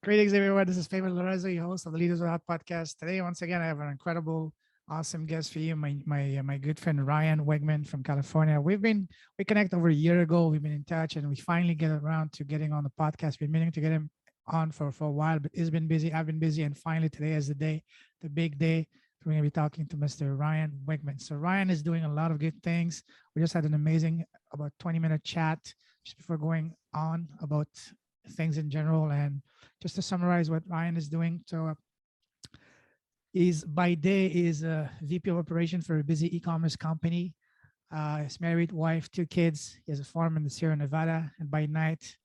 Greetings, everyone. This is Fabian Lorenzo, your host of the Leaders Without podcast. Today, once again, I have an incredible, awesome guest for you, my good friend Ryan Wegman from California. We connected over a year ago. We've been in touch, and we finally get around to getting on the podcast. Been meaning to get him on for a while, but he's been busy. I've been busy, and finally today is the day, the big day. We're going to be talking to Mr. Ryan Wegman. So Ryan is doing a lot of good things. We just had an amazing about 20-minute chat just before going on about things in general. And just to summarize what Ryan is doing. So he's by day is a VP of operation for a busy e-commerce company. He's married, wife, 2 kids. He has a farm in the Sierra Nevada. And by night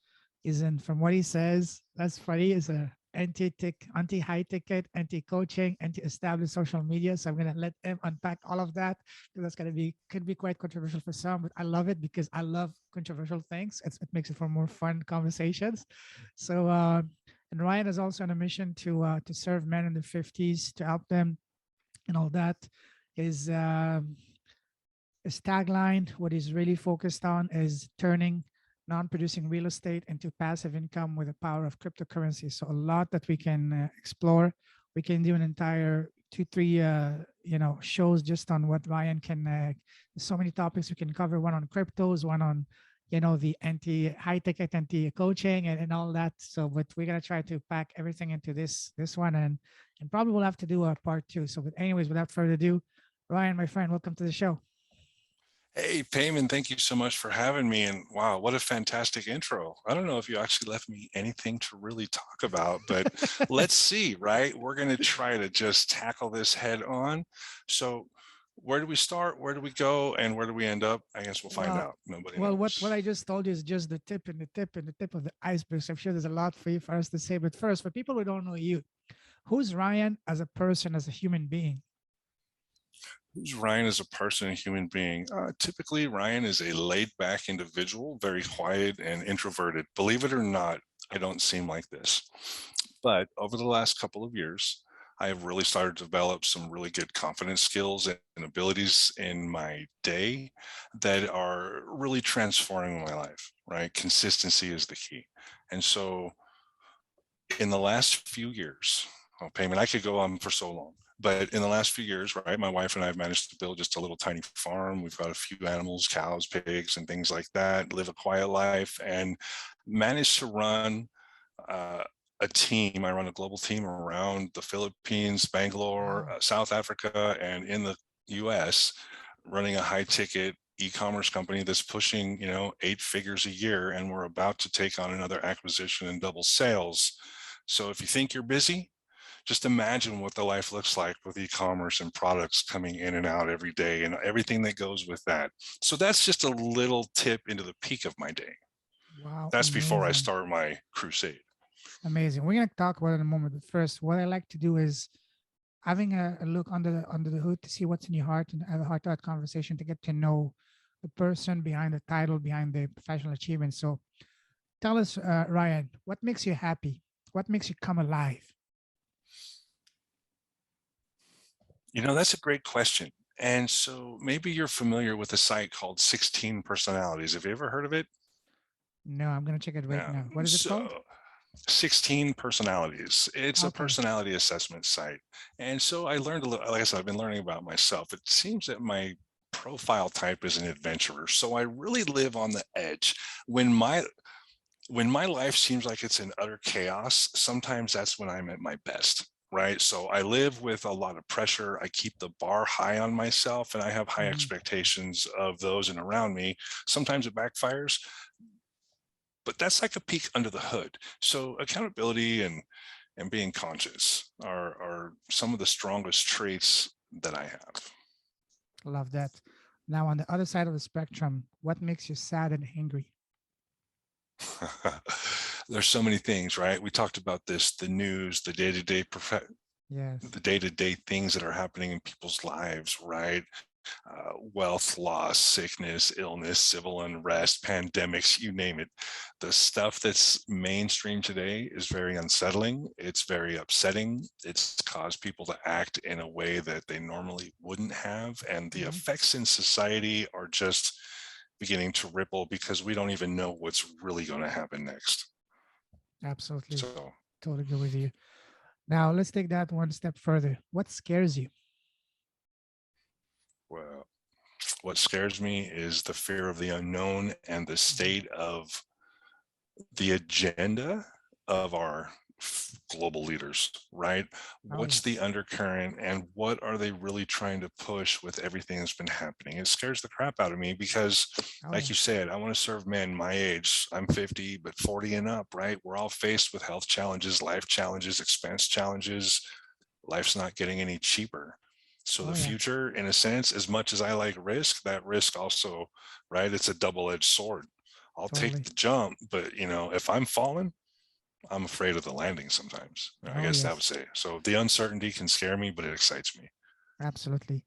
is in, from what he says, that's funny, is a anti-high ticket, anti-coaching, anti-established social media. So I'm going to let him unpack all of that because that's going to be, could be quite controversial for some, but I love it because I love controversial things. It makes it for more fun conversations. So, and Ryan is also on a mission to serve men in their 50s, to help them and all that. His tagline, what he's really focused on is turning non-producing real estate into passive income with the power of cryptocurrencies. So a lot that we can explore. We can do an entire 2-3 shows just on what Ryan can. There's so many topics we can cover. One on cryptos, one on the anti-high ticket, anti-coaching, and all that. So, but we're gonna try to pack everything into this one, and probably we'll have to do a part 2. So, but anyways, without further ado, Ryan, my friend, welcome to the show. Hey, Payman, thank you so much for having me. And wow, what a fantastic intro. I don't know if you actually left me anything to really talk about, but let's see, right? We're going to try to just tackle this head on. So where do we start? Where do we go? And where do we end up? I guess we'll find out. Nobody knows. What I just told you is just the tip and the tip and the tip of the iceberg. So I'm sure there's a lot for us to say. But first, for people who don't know you, who's Ryan as a person, as a human being? Who's Ryan as a person and human being? Typically, Ryan is a laid-back individual, very quiet and introverted. Believe it or not, I don't seem like this. But over the last couple of years, I have really started to develop some really good confidence skills and abilities in my day that are really transforming my life, right? Consistency is the key. And so in the last few years, Payman, I could go on for so long. But in the last few years, right, my wife and I have managed to build just a little tiny farm. We've got a few animals, cows, pigs, and things like that, live a quiet life, and managed to run a team. I run a global team around the Philippines, Bangalore, South Africa, and in the US, running a high ticket e-commerce company that's pushing, 8 figures a year. And we're about to take on another acquisition and double sales. So if you think you're busy, just imagine what the life looks like with e-commerce and products coming in and out every day and everything that goes with that. So that's just a little tip into the peak of my day. Wow. That's amazing. Before I start my crusade. Amazing. We're going to talk about it in a moment. But first, what I like to do is having a look under the hood to see what's in your heart and have a heart-to-heart conversation to get to know the person behind the title, behind the professional achievement. So tell us, Ryan, what makes you happy? What makes you come alive? That's a great question. And so maybe you're familiar with a site called 16 Personalities. Have you ever heard of it? No, I'm going to check it right now. What is it called? 16 Personalities. It's a personality assessment site. And so I learned a little, like I said, I've been learning about myself. It seems that my profile type is an adventurer. So I really live on the edge. When my life seems like it's in utter chaos, sometimes that's when I'm at my best. Right. So I live with a lot of pressure. I keep the bar high on myself, and I have high expectations of those and around me. Sometimes it backfires, but that's like a peek under the hood. So accountability and being conscious are some of the strongest traits that I have. Love that. Now, on the other side of the spectrum, what makes you sad and angry? There's so many things, right? We talked about this, the news, the day-to-day the day-to-day things that are happening in people's lives, right? Wealth loss, sickness, illness, civil unrest, pandemics, you name it. The stuff that's mainstream today is very unsettling. It's very upsetting. It's caused people to act in a way that they normally wouldn't have. And the effects in society are just beginning to ripple because we don't even know what's really going to happen next. Absolutely. So Totally agree with you. Now let's take that one step further. What scares you? Well, what scares me is the fear of the unknown and the Mhm. state of the agenda of our global leaders, right? Oh, What's the yes. undercurrent and what are they really trying to push with everything that's been happening? It scares the crap out of me because, Oh, like yeah. you said, I want to serve men my age. I'm 50, but 40 and up, right? We're all faced with health challenges, life challenges, expense challenges. Life's not getting any cheaper. So Oh, the yeah. future, in a sense, as much as I like risk, that risk also, right? It's a double-edged sword. I'll take Totally. the jump, but if I'm falling, I'm afraid of the landing sometimes. I Oh, guess that would yes. say. So the uncertainty can scare me, but it excites me. Absolutely.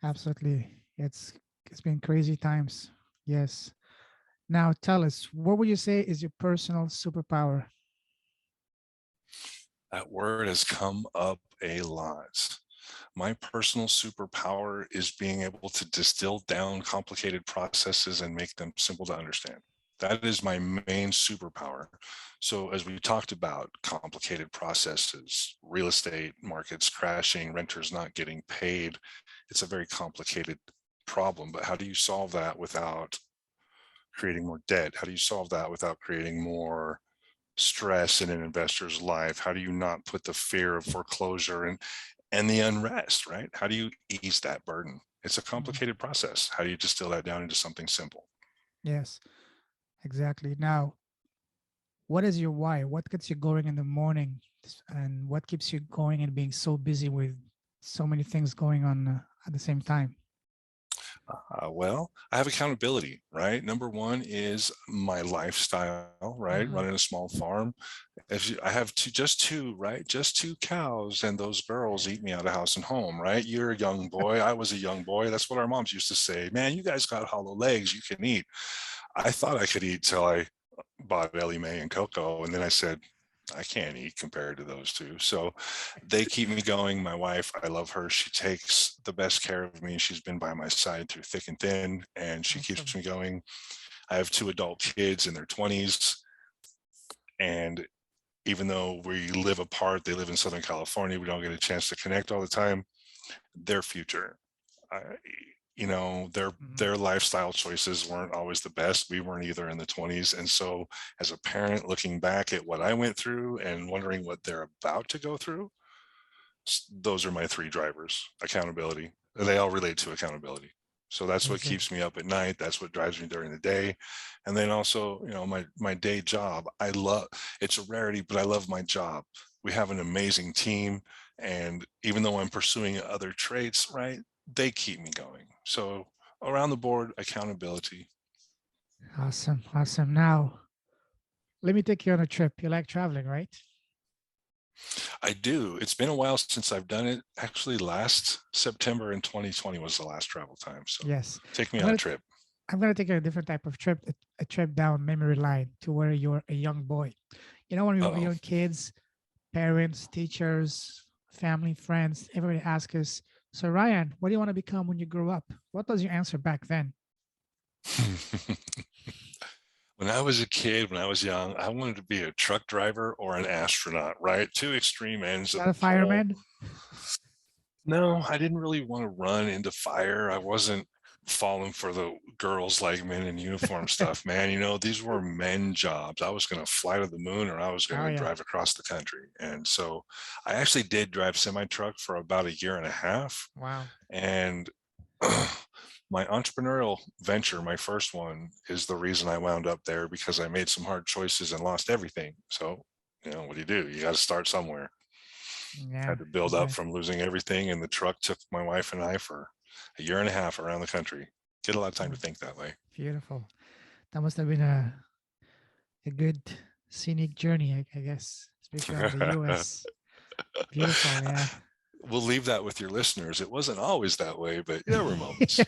Absolutely. It's been crazy times. Yes. Now tell us, what would you say is your personal superpower? That word has come up a lot. My personal superpower is being able to distill down complicated processes and make them simple to understand. That is my main superpower. So, as we talked about, complicated processes, real estate markets crashing, renters not getting paid, it's a very complicated problem. But how do you solve that without creating more debt? How do you solve that without creating more stress in an investor's life? How do you not put the fear of foreclosure and the unrest, right? How do you ease that burden? It's a Mhm. complicated process. How do you distill that down into something simple? Yes, exactly. Now, what is your why? What gets you going in the morning, and what keeps you going and being so busy with so many things going on at the same time? Well, I have accountability, right? Number one is my lifestyle, right? Hmm. Running a small farm. I have just two, right? Just two cows, and those girls eat me out of house and home, right? You're a young boy. I was a young boy. That's what our moms used to say. Man, you guys got hollow legs. You can eat. I thought I could eat till I bought Ellie Mae and Coco, and then I said, I can't eat compared to those two. So they keep me going. My wife, I love her. She takes the best care of me. She's been by my side through thick and thin, and she keeps Awesome. me going. I have two adult kids in their 20s. And even though we live apart, they live in Southern California, we don't get a chance to connect all the time. Their future, I, their Hmm. their lifestyle choices weren't always the best. We weren't either in the 20s. And so as a parent looking back at what I went through and wondering what they're about to go through, those are my three drivers. Accountability. They all relate to accountability. So that's what Amazing. keeps me up at night. That's what drives me during the day. And then also, my day job. I love, it's a rarity, but I love my job. We have an amazing team. And even though I'm pursuing other traits, right, they keep me going. So around the board, accountability. Awesome. Awesome. Now, let me take you on a trip. You like traveling, right? I do. It's been a while since I've done it. Actually, last September in 2020 was the last travel time. So Yes. take me I'm on a gonna trip. I'm gonna take a different type of trip, a trip down memory lane to where you're a young boy. You know, when we were Uh-oh. young kids, parents, teachers, family, friends, everybody asks us, "So Ryan, what do you want to become when you grow up?" What was your answer back then? When I was a kid, when I was young, I wanted to be a truck driver or an astronaut, right? Two extreme ends of Not a the pole. fireman? No, I didn't really want to run into fire. I wasn't falling for the girls like men in uniform stuff, man. These were men jobs. I was going to fly to the moon or I was going Oh to yeah. drive across the country. And so I actually did drive semi truck for about a year and a half. Wow. And my entrepreneurial venture, my first one, is the reason I wound up there because I made some hard choices and lost everything. So, what do? You got to start somewhere. Yeah. Had to build up Exactly. from losing everything, and the truck took my wife and I for a year and a half around the country. Get a lot of time to think that way. Beautiful. That must have been a good scenic journey, I guess, especially around the US. Beautiful. Yeah. We'll leave that with your listeners. It wasn't always that way, but there were moments.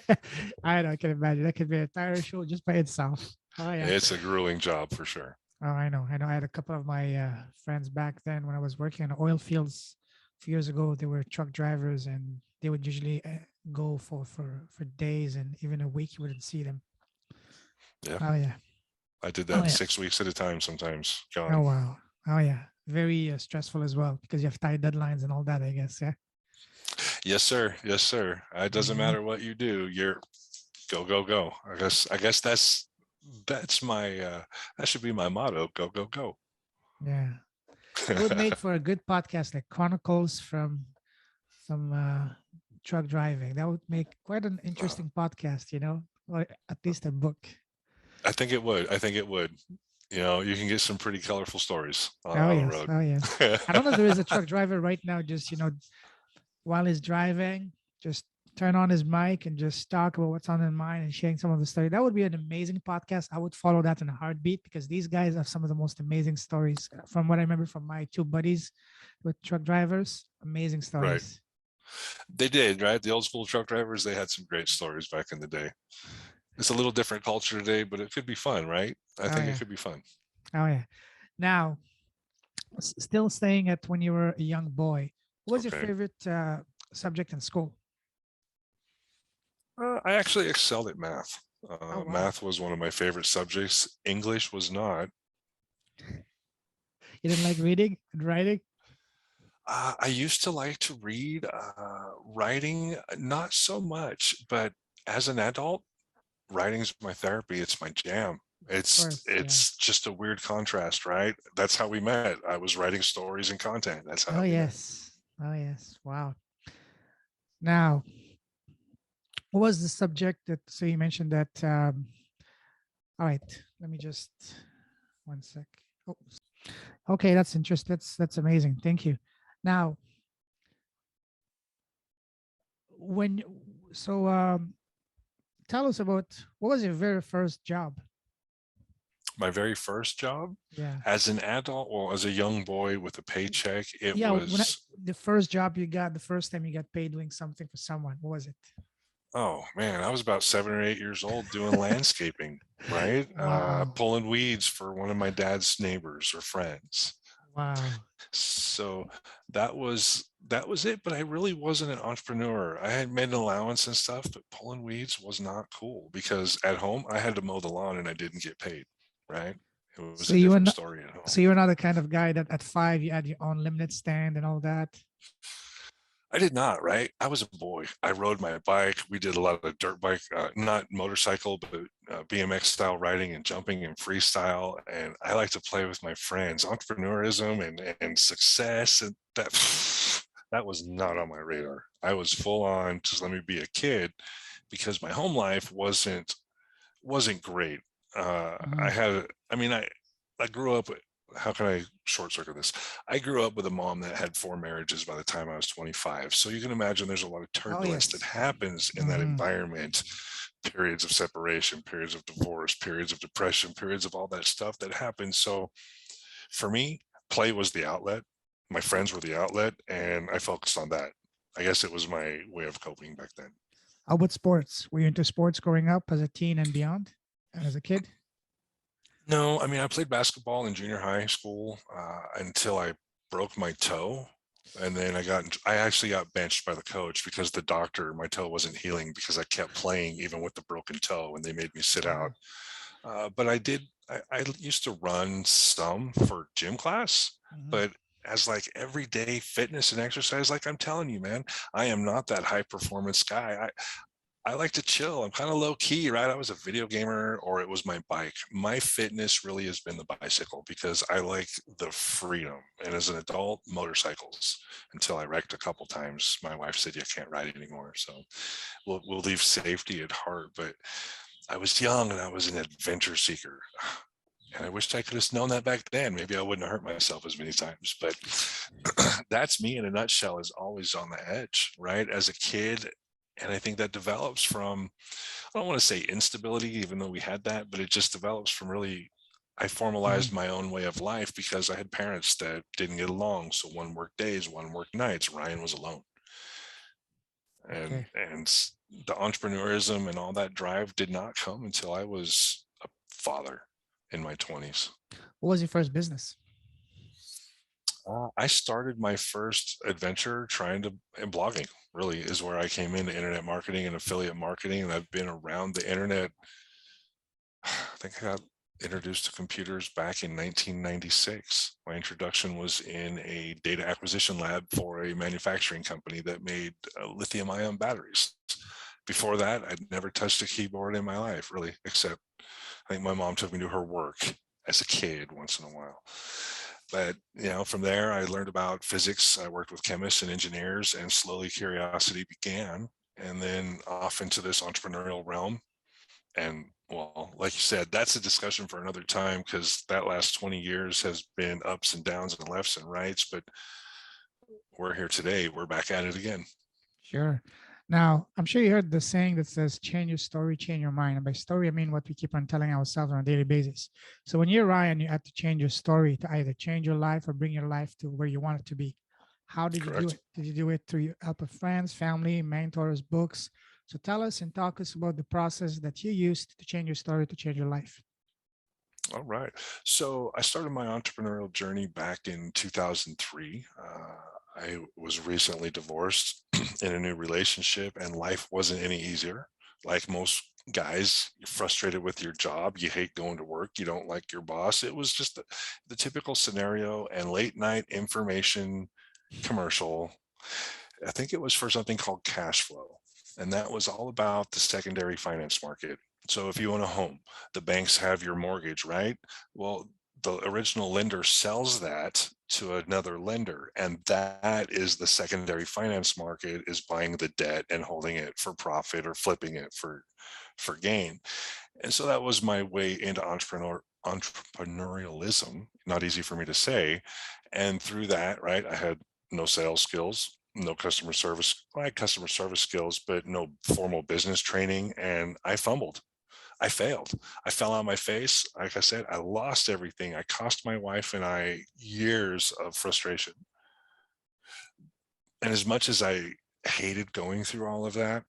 I know, I can imagine. That could be an entire show just by itself. Oh yeah. It's a grueling job for sure. Oh, I know. I know. I had a couple of my friends back then when I was working in oil fields a few years ago. They were truck drivers, and they would usually go for days and even a week. You wouldn't see them. Yeah, Oh yeah. I did Oh that yeah. 6 weeks at a time sometimes. Oh Gone. wow. Oh yeah. very stressful as well because you have tight deadlines and all that, I guess. Yeah. Yes, sir. Yes, sir. It doesn't Mhm. matter what you do. You're go, go, go. I guess that's my that should be my motto. Go, go, go. Yeah. That would make for a good podcast, like Chronicles from truck driving. That would make quite an interesting podcast, or at least a book. I think it would. I think it would. You can get some pretty colorful stories Oh on the yes, road. oh yes. I don't know if there is a truck driver right now, just while he's driving, just turn on his mic and just talk about what's on his mind and sharing some of the story. That would be an amazing podcast. I would follow that in a heartbeat because these guys have some of the most amazing stories. From what I remember from my two buddies with truck drivers, amazing Right. stories. They did, right? The old school truck drivers, they had some great stories back in the day. It's a little different culture today, but it could be fun, right? I Oh think it yeah, could be fun. oh yeah. Now, still staying at when you were a young boy, what was your Okay. favorite subject in school? I actually excelled at math. Oh wow, Math was one of my favorite subjects. English was not. you didn't like reading and writing? I used to like to read, writing, not so much, but as an adult, writing's my therapy. It's my jam. Of It's course, yeah. it's just a weird contrast, right? That's how we met. I was writing stories and content. That's how Oh we met. yes, oh yes. Wow. Now, what was the subject that? So you mentioned that. All right, let me just one sec. Oh, okay, that's interesting. That's amazing. Thank you. Now, when so tell us about what was your very first job? My very first job Yeah. as an adult, well, as a young boy with a paycheck, it Yeah, was, the first job you got, the first time you got paid doing something for someone, what was it? oh man, I was about 7 or 8 years old doing landscaping, right? Wow. Pulling weeds for one of my dad's neighbors or friends. Wow. So that was it. But I really wasn't an entrepreneur. I had made an allowance and stuff, but pulling weeds was not cool because at home I had to mow the lawn and I didn't get paid. Right? It was So a you were different not, story at home. so you were not the kind of guy that at 5 you had your own lemonade stand and all that. I did not, right? I was a boy. I rode my bike. We did a lot of dirt bike, not motorcycle, but BMX style riding and jumping and freestyle. And I like to play with my friends. Entrepreneurism and success and that that was not on my radar. I was full on just let me be a kid because my home life wasn't great. I Mhm. had, I mean, I grew up. How can I short circuit this? I grew up with a mom that had 4 marriages by the time I was 25. So you can imagine there's a lot of Oh turbulence that yes. happens in that Mhm. environment. Periods of separation, periods of divorce, periods of depression, periods of all that stuff that happens. So for me, play was the outlet. My friends were the outlet, and I focused on that. I guess it was my way of coping back then. How about sports? Were you into sports growing up as a teen and beyond, and as a kid? No, I mean, I played basketball in junior high school until I broke my toe. And then I actually got benched by the coach because the doctor, my toe wasn't healing because I kept playing even with the broken toe and they made me sit out. Wow. But I used to run some for gym class, Mhm. but as like everyday fitness and exercise, like I'm telling you, man, I am not that high performance guy. I like to chill. I'm kind of low key, right? I was a video gamer or it was my bike. My fitness really has been the bicycle because I like the freedom. And as an adult, motorcycles until I wrecked a couple times. My wife said, you can't ride anymore. So we'll leave safety at heart. But I was young and I was an adventure seeker. And I wish I could have known that back then. Maybe I wouldn't have hurt myself as many times. But that's me in a nutshell, is always on the edge, right? As a kid, and I think that develops from, I don't want to say instability, even though we had that, but it just develops from really, I Mhm. formalized my own way of life because I had parents that didn't get along. So one worked days, one worked nights. Ryan was alone. And Okay. the entrepreneurism and all that drive did not come until I was a father in my 20s. What was your first business? I started my first adventure trying to, and blogging really is where I came into internet marketing and affiliate marketing. And I've been around the internet. I think I got Introduced to computers back in 1996. My introduction was in a data acquisition lab for a manufacturing company that made lithium ion batteries. Before that, I'd never touched a keyboard in my life, really, except I think my mom took me to her work as a kid once in a while. But, from there, I learned about physics. I worked with chemists and engineers, and slowly curiosity began. And then off into this entrepreneurial realm. And well, like you said, that's a discussion for another time, because that last 20 years has been ups and downs and lefts and rights. But we're here today. We're back at it again. Sure. Now, I'm sure you heard the saying that says, change your story, change your mind. And by story, I mean what we keep on telling ourselves on a daily basis. So when you're Ryan, you had to change your story to either change your life or bring your life to where you want it to be. How did you do Correct. it? Did you do it through your help of friends, family, mentors, books? So tell us and talk us about the process that you used to change your story, to change your life. All right. So I started my entrepreneurial journey back in 2003. I was recently divorced in a new relationship, and life wasn't any easier. Like most guys, you're frustrated with your job. You hate going to work. You don't like your boss. It was just the typical scenario, and late night information commercial. I think it was for something called cash flow. And that was all about the secondary finance market. So if you own a home, the banks have your mortgage, right? Well, the original lender sells that to another lender, and that is the secondary finance market, is buying the debt and holding it for profit or flipping it for gain. And so that was my way into entrepreneurialism. Not easy for me to say. And through that, right, I had no sales skills, no customer service. I had customer service skills, but no formal business training. And I fumbled. I failed. I fell on my face. Like I said, I lost everything. I cost my wife and I years of frustration. And as much as I hated going through all of that,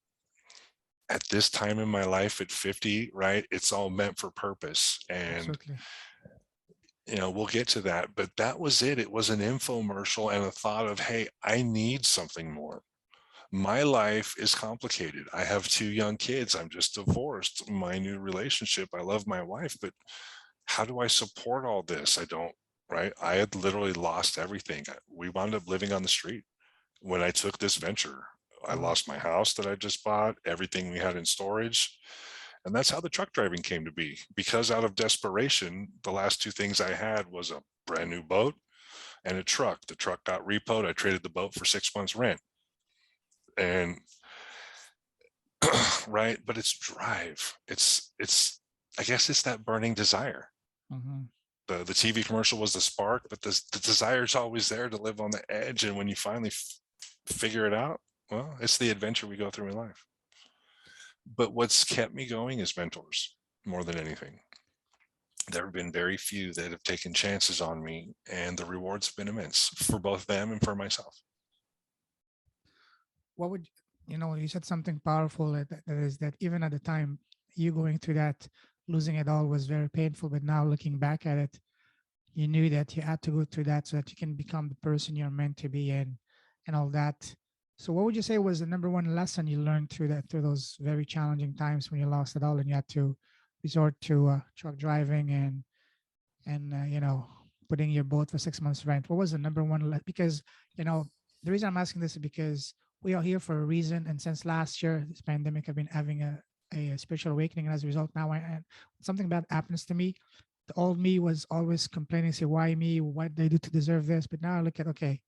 at this time in my life at 50, right, it's all meant for purpose. And Absolutely. we'll get to that, but that was it. It was an infomercial and a thought of, hey, I need something more. My life is complicated. I have two young kids. I'm just divorced. My new relationship, I love my wife, but how do I support all this? I don't, right? I had literally lost everything. We wound up living on the street when I took this venture. I Wow. lost my house that I just bought, everything we had in storage. And that's how the truck driving came to be. Because out of desperation, the last two things I had was a brand new boat and a truck. The truck got repoed. I traded the boat for 6 months rent. And right, but it's drive. It's I guess it's that burning desire. Mhm. The TV commercial was the spark, but the desire is always there to live on the edge. And when you finally figure it out, well, it's the adventure we go through in life. But what's kept me going is mentors more than anything. There have been very few that have taken chances on me, and the rewards have been immense for both them and for myself. What would you said something powerful, that is that even at the time you going through that, losing it all was very painful, but now looking back at it, you knew that you had to go through that so that you can become the person you're meant to be, and all that. So what would you say was the number one lesson you learned through that, through those very challenging times when you lost it all and you had to resort to truck driving and putting your boat for 6 months rent? What was the number one because the reason I'm asking this is because we are here for a reason, and since last year this pandemic, I've been having a spiritual awakening, and as a result now something bad happens to me, the old me was always complaining, say, why me, what did I do to deserve this? But now I look at, okay,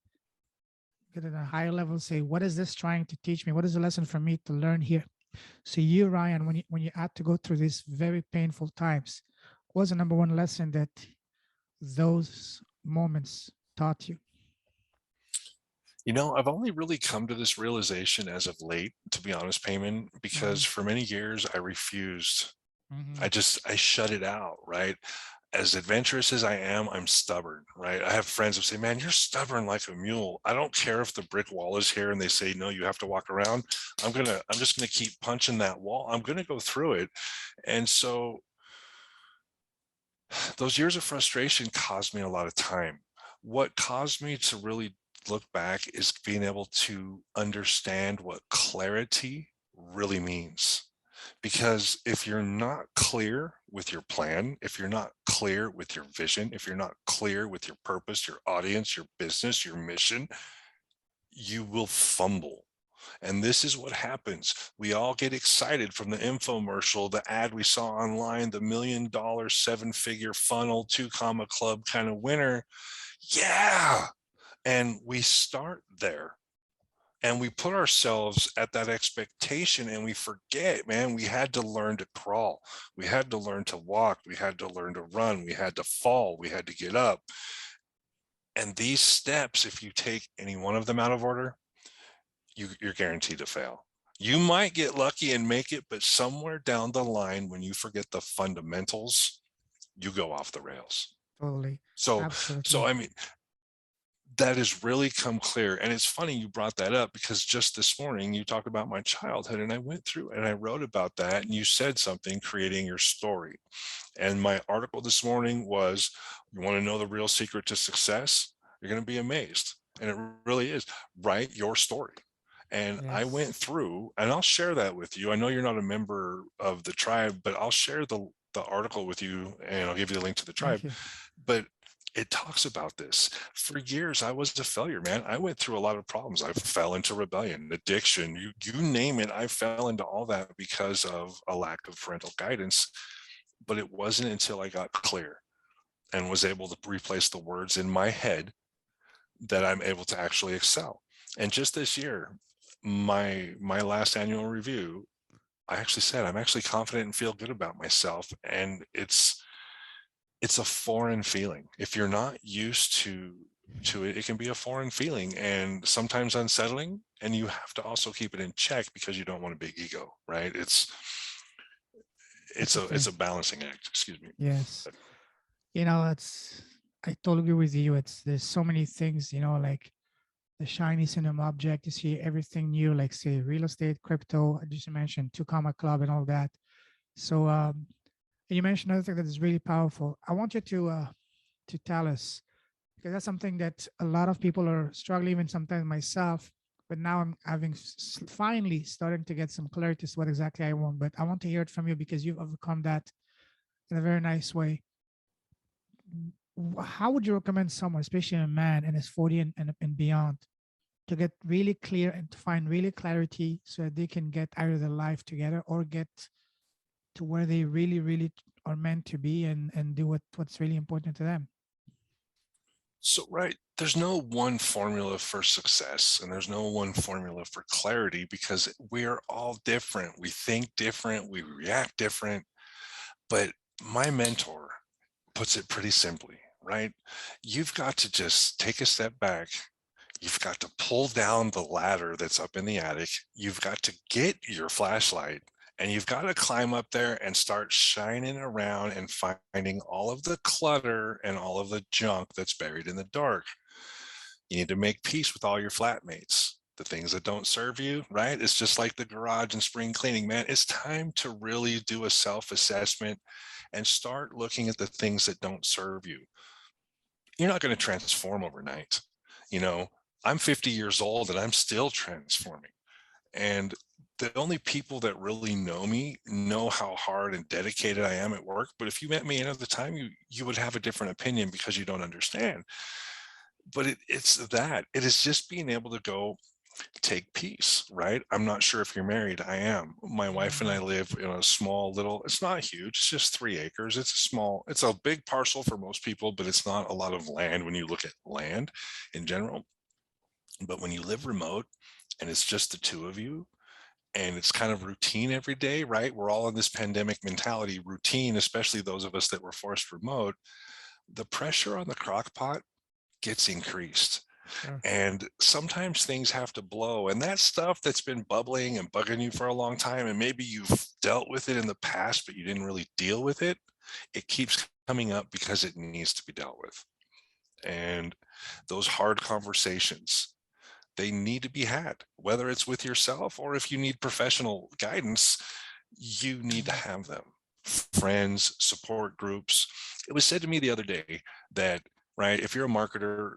get at a higher level, say, what is this trying to teach me? What is the lesson for me to learn here? So you, Ryan, when you had to go through these very painful times, what was the number one lesson that those moments taught you? I've only really come to this realization as of late, to be honest, Payman, Mm-hmm. because for many years I refused. Mm-hmm. I shut it out, right? As adventurous as I am, I'm stubborn, right? I have friends who say, man, you're stubborn like a mule. I don't care if the brick wall is here and they say, no, you have to walk around. I'm just gonna keep punching that wall. I'm gonna go through it. And so those years of frustration caused me a lot of time. What caused me to really look back is being able to understand what clarity really means. Because if you're not clear with your plan, if you're not clear with your vision, if you're not clear with your purpose, your audience, your business, your mission, you will fumble. And this is what happens. We all get excited from the infomercial, the ad we saw online, the $1 million, 7-figure funnel, 2 comma club kind of winner. Yeah. And we start there and we put ourselves at that expectation and we forget, man, we had to learn to crawl. We had to learn to walk. We had to learn to run. We had to fall. We had to get up. And these steps, if you take any one of them out of order, you're guaranteed to fail. You might get lucky and make it, but somewhere down the line, when you forget the fundamentals, you go off the rails. Totally. So, Absolutely. I mean, that has really come clear. And it's funny you brought that up because just this morning you talked about my childhood and I went through and I wrote about that and you said something, creating your story. And my article this morning was, you want to know the real secret to success? You're going to be amazed. And it really is. Write your story. And I went Yes. through, and I'll share that with you. I know you're not a member of the tribe, but I'll share the article with you and I'll give you the link to the tribe. Thank you. But it talks about this. For years, I was a failure, man. I went through a lot of problems. I fell into rebellion, addiction, you name it. I fell into all that because of a lack of parental guidance. But it wasn't until I got clear and was able to replace the words in my head that I'm able to actually excel. And just this year, my last annual review, I actually said I'm actually confident and feel good about myself. And it's a foreign feeling. If you're not used to it, it can be a foreign feeling and sometimes unsettling. And you have to also keep it in check because you don't want a big ego, right? That's the It's thing. a balancing act. Excuse me. Yes. It's, I totally agree with you. There's so many things, like the shiny syndrome object. You see everything new, like say real estate, crypto, I just mentioned 2 comma club and all that. So, and you mentioned another thing that is really powerful. I want you to tell us, because that's something that a lot of people are struggling, even sometimes myself. But now I'm having finally starting to get some clarity as to what exactly I want. But I want to hear it from you because you've overcome that in a very nice way. How would you recommend someone, especially a man in his 40 and beyond, to get really clear and to find really clarity so that they can get either their life together or get to where they really, really are meant to be and do what's really important to them? So, right, there's no one formula for success and there's no one formula for clarity because we're all different. We think different, we react different. But my mentor puts it pretty simply, right? You've got to just take a step back. You've got to pull down the ladder that's up in the attic. You've got to get your flashlight and you've got to climb up there and start shining around and finding all of the clutter and all of the junk that's buried in the dark. You need to make peace with all your flatmates, the things that don't serve you, right? It's just like the garage and spring cleaning, man. It's time to really do a self-assessment and start looking at the things that don't serve you. You're not going to transform overnight. You know, I'm 50 years old and I'm still transforming. And the only people that really know me know how hard and dedicated I am at work. But if you met me another time, you would have a different opinion because you don't understand. But it's that. It is just being able to go take peace, right? I'm not sure if you're married. I am. My wife and I Mhm. live in a small little, it's not huge, it's just 3 acres. It's a big parcel for most people, but it's not a lot of land when you look at land in general. But when you live remote and it's just the two of you, and it's kind of routine every day, right? We're all in this pandemic mentality, routine, especially those of us that were forced remote. The pressure on the crock pot gets increased. Sure. And sometimes things have to blow. And that stuff that's been bubbling and bugging you for a long time, and maybe you've dealt with it in the past, but you didn't really deal with it, it keeps coming up because it needs to be dealt with. And those hard conversations, they need to be had, whether it's with yourself or if you need professional guidance, you need to Mhm. have them. Friends, support groups. It was said to me the other day that, right, if you're a marketer,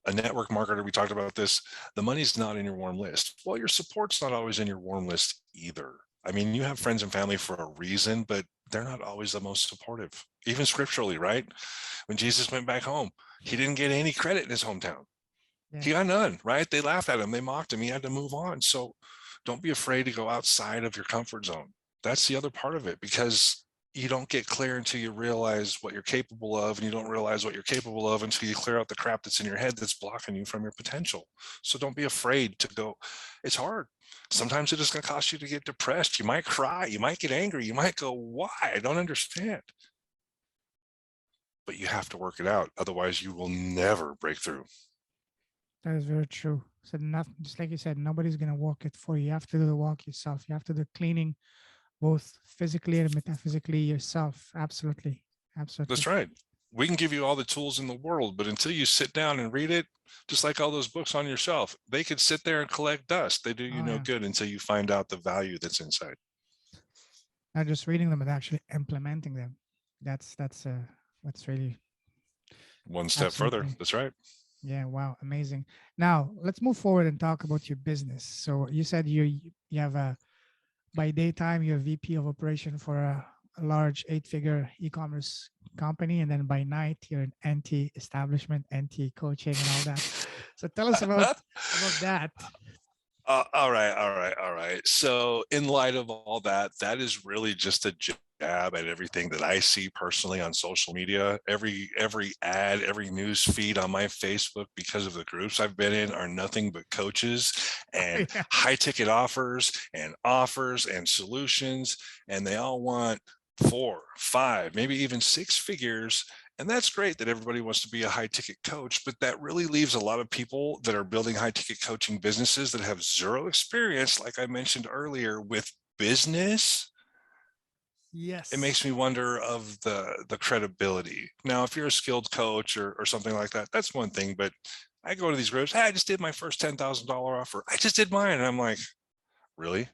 a network marketer, we talked about this, the money's not in your warm list. Well, your support's not always in your warm list either. I mean, you have friends and family for a reason, but they're not always the most supportive, even scripturally, right? When Jesus went back home, he didn't get any credit in his hometown. He got Yes, none, right? They laughed at him, they mocked him, he had to move on. So don't be afraid to go outside of your comfort zone. That's the other part of it, because you don't get clear until you realize what you're capable of, and you don't realize what you're capable of until you clear out the crap that's in your head that's blocking you from your potential. So don't be afraid to go. It's hard. Sometimes it is going to cost you to get depressed. You might cry, you might get angry, you might go, why? I don't understand. But you have to work it out. Otherwise, you will never break through. that is very true. So nothing, just like you said, nobody's gonna walk it for you. You have to do the walk yourself. You have to do cleaning, both physically and metaphysically yourself. Absolutely, That's absolutely. right. We can give you all the tools in the world, but until you sit down and read it, just like all those books on your shelf, they could sit there and collect dust. They do you Oh no yeah, good until you find out the value that's inside. not just reading them, but actually implementing them. That's what's really One step further. absolutely. That's right. Yeah, wow, amazing. Now let's move forward and talk about your business. So you said you have a by daytime you're VP of operation for a large eight-figure e-commerce company, and then by night you're an anti-establishment, anti-coaching, and all that. So tell us about that. All right, all right, all right. So, in light of all that, that is really just a jab at everything that I see personally on social media. Every ad, every news feed on my Facebook, because of the groups I've been in, are nothing but coaches and Yeah, high ticket offers and solutions, and they all want 4, 5, maybe even 6 figures. And that's great that everybody wants to be a high ticket coach, but that really leaves a lot of people that are building high ticket coaching businesses that have zero experience, like I mentioned earlier, with business. It yes. makes me wonder of the credibility. Now, if you're a skilled coach or something like that, that's one thing. But I go to these groups, hey, I just did my first $10,000 offer. I just did mine. And I'm like, really?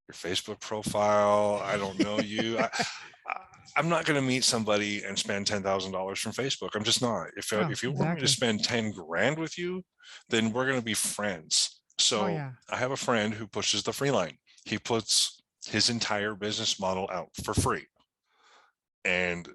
Your Facebook profile? I don't know you. I'm not going to meet somebody and spend $10,000 from Facebook. I'm just not. No, If you want me to exactly. spend 10 grand with you, then we're going to be friends. Oh So yeah. I have a friend who pushes the free line. He puts his entire business model out for free. And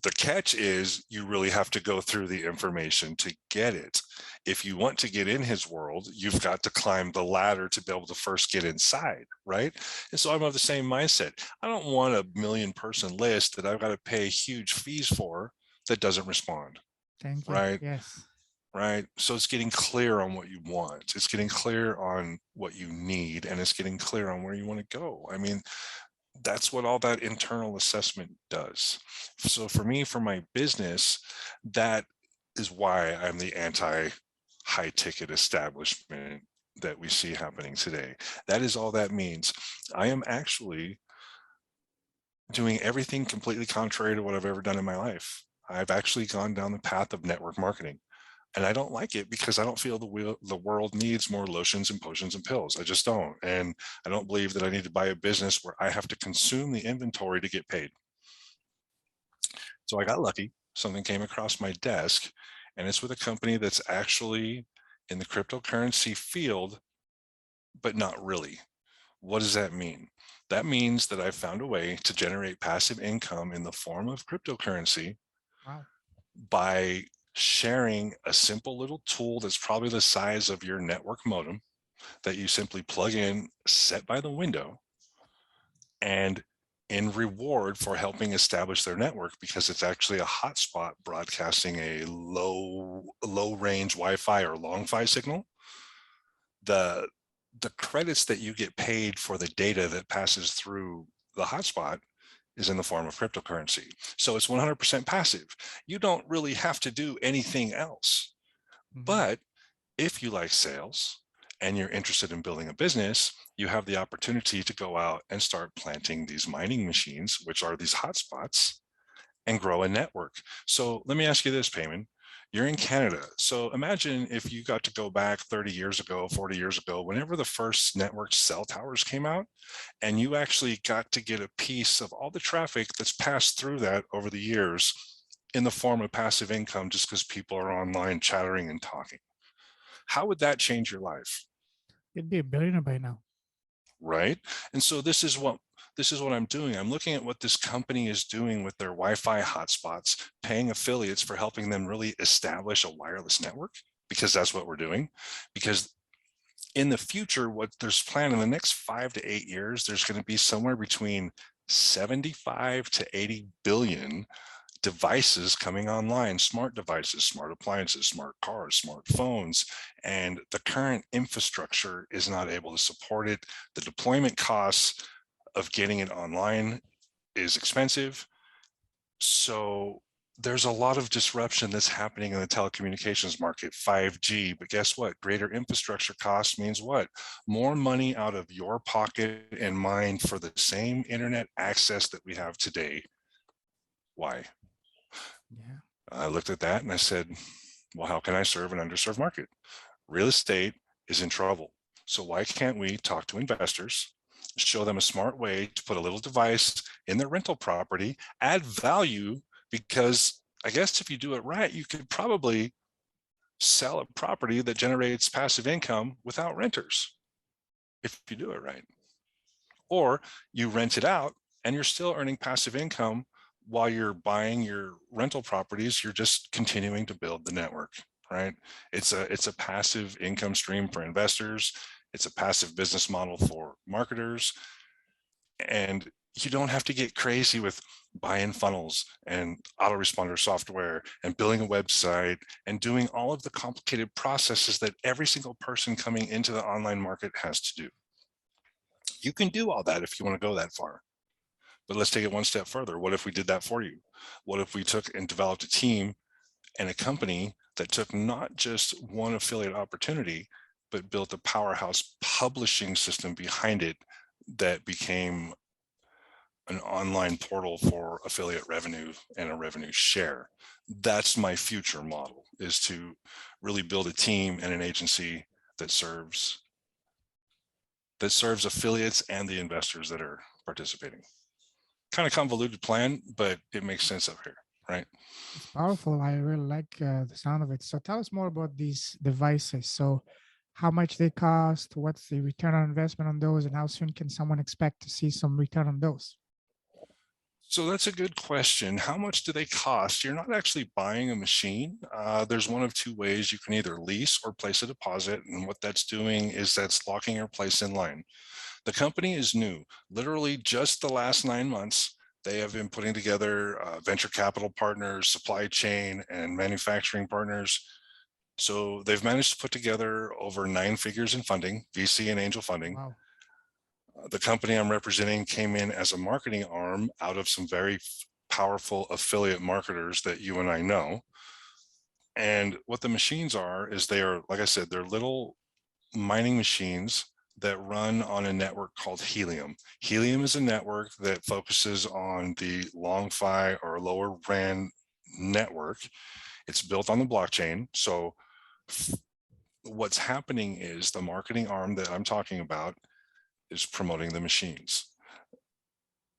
the catch is you really have to go through the information to get it. If you want to get in his world, you've got to climb the ladder to be able to first get inside, right? And so I'm of the same mindset. I don't want a million person list that I've got to pay huge fees for that doesn't respond, Thank you. right? Yes. Right. So it's getting clear on what you want. It's getting clear on what you need, and it's getting clear on where you want to go. I mean, that's what all that internal assessment does. So for me, for my business, that is why I'm the anti high ticket establishment that we see happening today. That is all that means. I am actually doing everything completely contrary to what I've ever done in my life. I've actually gone down the path of network marketing. And I don't like it because I don't feel the world needs more lotions and potions and pills. I just don't. And I don't believe that I need to buy a business where I have to consume the inventory to get paid. So I got lucky. Something came across my desk, and it's with a company that's actually in the cryptocurrency field, but not really. What does that mean? That means that I found a way to generate passive income in the form of cryptocurrency Wow. by sharing a simple little tool that's probably the size of your network modem that you simply plug in, set by the window, and in reward for helping establish their network, because it's actually a hotspot broadcasting a low range Wi-Fi or long fi signal, the the credits that you get paid for the data that passes through the hotspot is in the form of cryptocurrency. So it's 100% passive. You don't really have to do anything else. Mhm. But if you like sales and you're interested in building a business, you have the opportunity to go out and start planting these mining machines, which are these hotspots, and grow a network. So let me ask you this, Payman. You're in Canada. So imagine if you got to go back 30 years ago, 40 years ago, whenever the first network cell towers came out, and you actually got to get a piece of all the traffic that's passed through that over the years in the form of passive income just because people are online chattering and talking. How would that change your life? You'd be a billionaire by now. right? And so this is what I'm doing. I'm looking at what this company is doing with their Wi-Fi hotspots, paying affiliates for helping them really establish a wireless network, because that's what we're doing. Because in the future, what there's planned in the next 5 to 8 years, there's going to be somewhere between 75 to 80 billion devices coming online, smart devices, smart appliances, smart cars, smart phones, and the current infrastructure is not able to support it. The deployment costs of getting it online is expensive. So there's a lot of disruption that's happening in the telecommunications market, 5G, but guess what? Greater infrastructure costs means what? More money out of your pocket and mine for the same internet access that we have today. Why? Yeah. I looked at that and I said, well, how can I serve an underserved market? Real estate is in trouble. So why can't we talk to investors, show them a smart way to put a little device in their rental property, add value, because I guess if you do it right, you could probably sell a property that generates passive income without renters, if you do it right. Or you rent it out and you're still earning passive income while you're buying your rental properties. You're just continuing to build the network, right? It's a passive income stream for investors. It's a passive business model for marketers. And you don't have to get crazy with buy-in funnels and autoresponder software and building a website and doing all of the complicated processes that every single person coming into the online market has to do. You can do all that if you want to go that far. But let's take it one step further. What if we did that for you? What if we took and developed a team and a company that took not just one affiliate opportunity, but built a powerhouse publishing system behind it that became an online portal for affiliate revenue and a revenue share? That's my future model, is to really build a team and an agency that serves affiliates and the investors that are participating. Kind of convoluted plan, but it makes sense up here, right? It's powerful. I really like the sound of it. So tell us more about these devices. So how much they cost, what's the return on investment on those, and how soon can someone expect to see some return on those? So that's a good question. How much do they cost? You're not actually buying a machine. There's one of two ways. You can either lease or place a deposit. And what that's doing is that's locking your place in line. The company is new, literally just the last 9 months. They have been putting together venture capital partners, supply chain, and manufacturing partners. So they've managed to put together over 9 figures in funding, VC and angel funding. Wow. The company I'm representing came in as a marketing arm out of some very powerful affiliate marketers that you and I know. And what the machines are is they are, like I said, they're little mining machines that run on a network called Helium. Helium is a network that focuses on the long fi or lower RAN network. It's built on the blockchain. So what's happening is the marketing arm that I'm talking about is promoting the machines.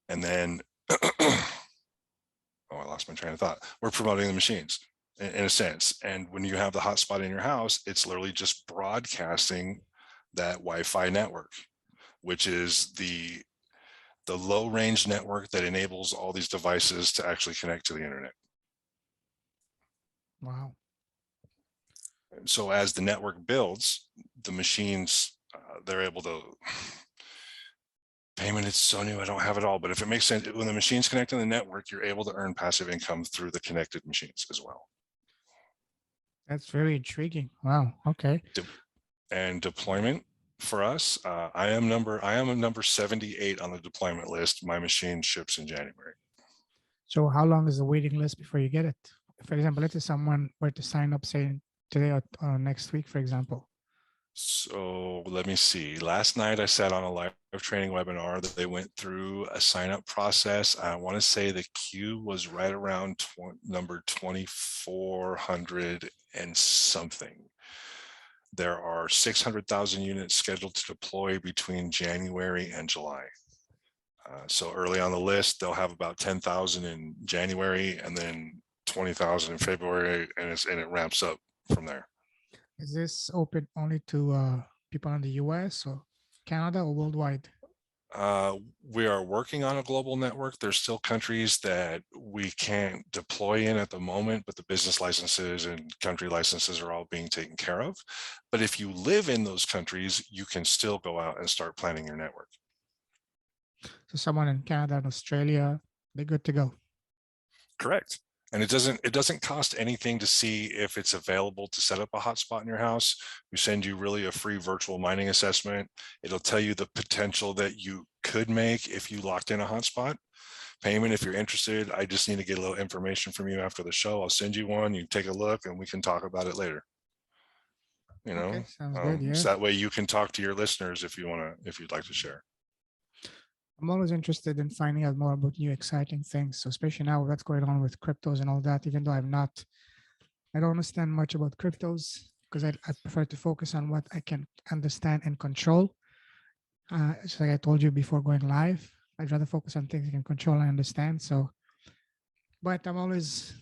And then, oh, I lost my train of thought. We're promoting the machines in a sense. And when you have the hotspot in your house, it's literally just broadcasting that Wi-Fi network, which is the low range network that enables all these devices to actually connect to the internet. Wow. So as the network builds, the machines, they're able to, payment is so new, I don't have it all, but if it makes sense, when the machines connect to the network, you're able to earn passive income through the connected machines as well. That's very intriguing. Wow. Okay. And deployment for us, I am a number 78 on the deployment list. My machine ships in January. So how long is the waiting list before you get it? For example, let's say someone were to sign up, say today or next week, for example. So let me see. Last night I sat on a live training webinar that they went through a sign up process. I want to say the queue was right around number 2,400 and something. There are 600,000 units scheduled to deploy between January and July. So early on the list, they'll have about 10,000 in January and then 20,000 in February, and it ramps up from there. Is this open only to people in the US or Canada or worldwide? We are working on a global network. There's still countries that we can't deploy in at the moment, but the business licenses and country licenses are all being taken care of. But if you live in those countries, you can still go out and start planning your network. So someone in Canada and Australia, they're good to go. Correct. And it doesn't cost anything to see if it's available to set up a hotspot in your house. We send you really a free virtual mining assessment. It'll tell you the potential that you could make if you locked in a hotspot. Payment, if you're interested, I just need to get a little information from you after the show. I'll send you one, you take a look, and we can talk about it later. Okay, sounds good. Yeah. So that way you can talk to your listeners if you'd like to share. I'm always interested in finding out more about new exciting things. So especially now what's going on with cryptos and all that, even though I don't understand much about cryptos because I prefer to focus on what I can understand and control. It's like I told you before going live, I'd rather focus on things I can control and understand. So, but I always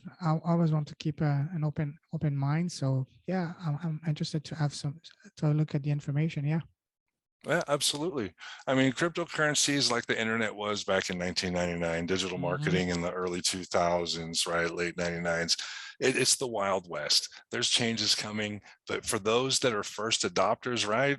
want to keep an open mind. So yeah, I'm interested to look at the information. Yeah. Yeah, absolutely. I mean, cryptocurrencies like the internet was back in 1999, digital Mhm. marketing in the early 2000s, right? Late 99s. It's the Wild West. There's changes coming, but for those that are first adopters, right?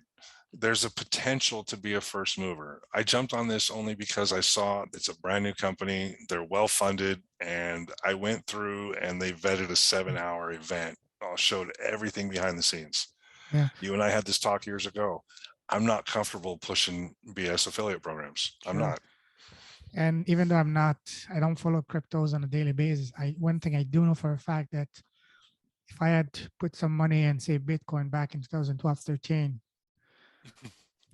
There's a potential to be a first mover. I jumped on this only because I saw it's a brand new company. They're well funded, and I went through and they vetted a 7-hour event. I showed everything behind the scenes. Yeah. You and I had this talk years ago. I'm not comfortable pushing BS affiliate programs. I'm Sure. not. And even though I don't follow cryptos on a daily basis. One thing I do know for a fact that if I had put some money in, say, Bitcoin back in 2012, 13,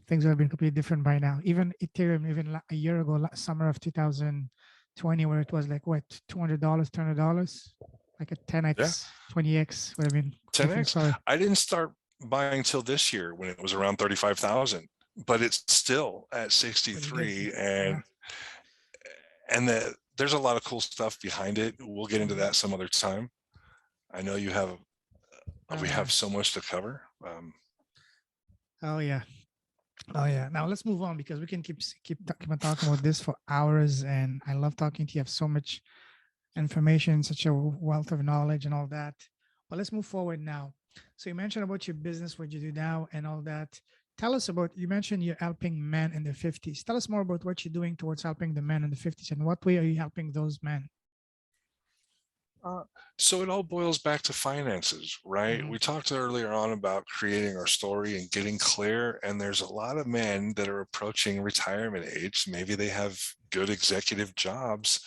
things would have been completely different by now. Even Ethereum, even a year ago, summer of 2020, where it was like what, $200, $300, like a Yeah, 10x, 20x would have been different 10x. story. I didn't start buying till this year when it was around 35,000, but it's still at Pretty good. 63, Yeah. and there's a lot of cool stuff behind it. We'll get into Mhm. that some other time. I know Oh we yeah. have so much to cover. Oh yeah. Oh yeah. Now let's move on because we can keep on talking about this for hours, and I love talking to you. You have so much information, such a wealth of knowledge, and all that. But let's move forward now. So you mentioned about your business, what you do now, and all that. Tell us about. You mentioned you're helping men in their 50s. Tell us more about what you're doing towards helping the men in the 50s, and what way are you helping those men? Uh, so it all boils back to finances, right? Mhm. We talked earlier on about creating our story and getting clear. And there's a lot of men that are approaching retirement age. Maybe they have good executive jobs.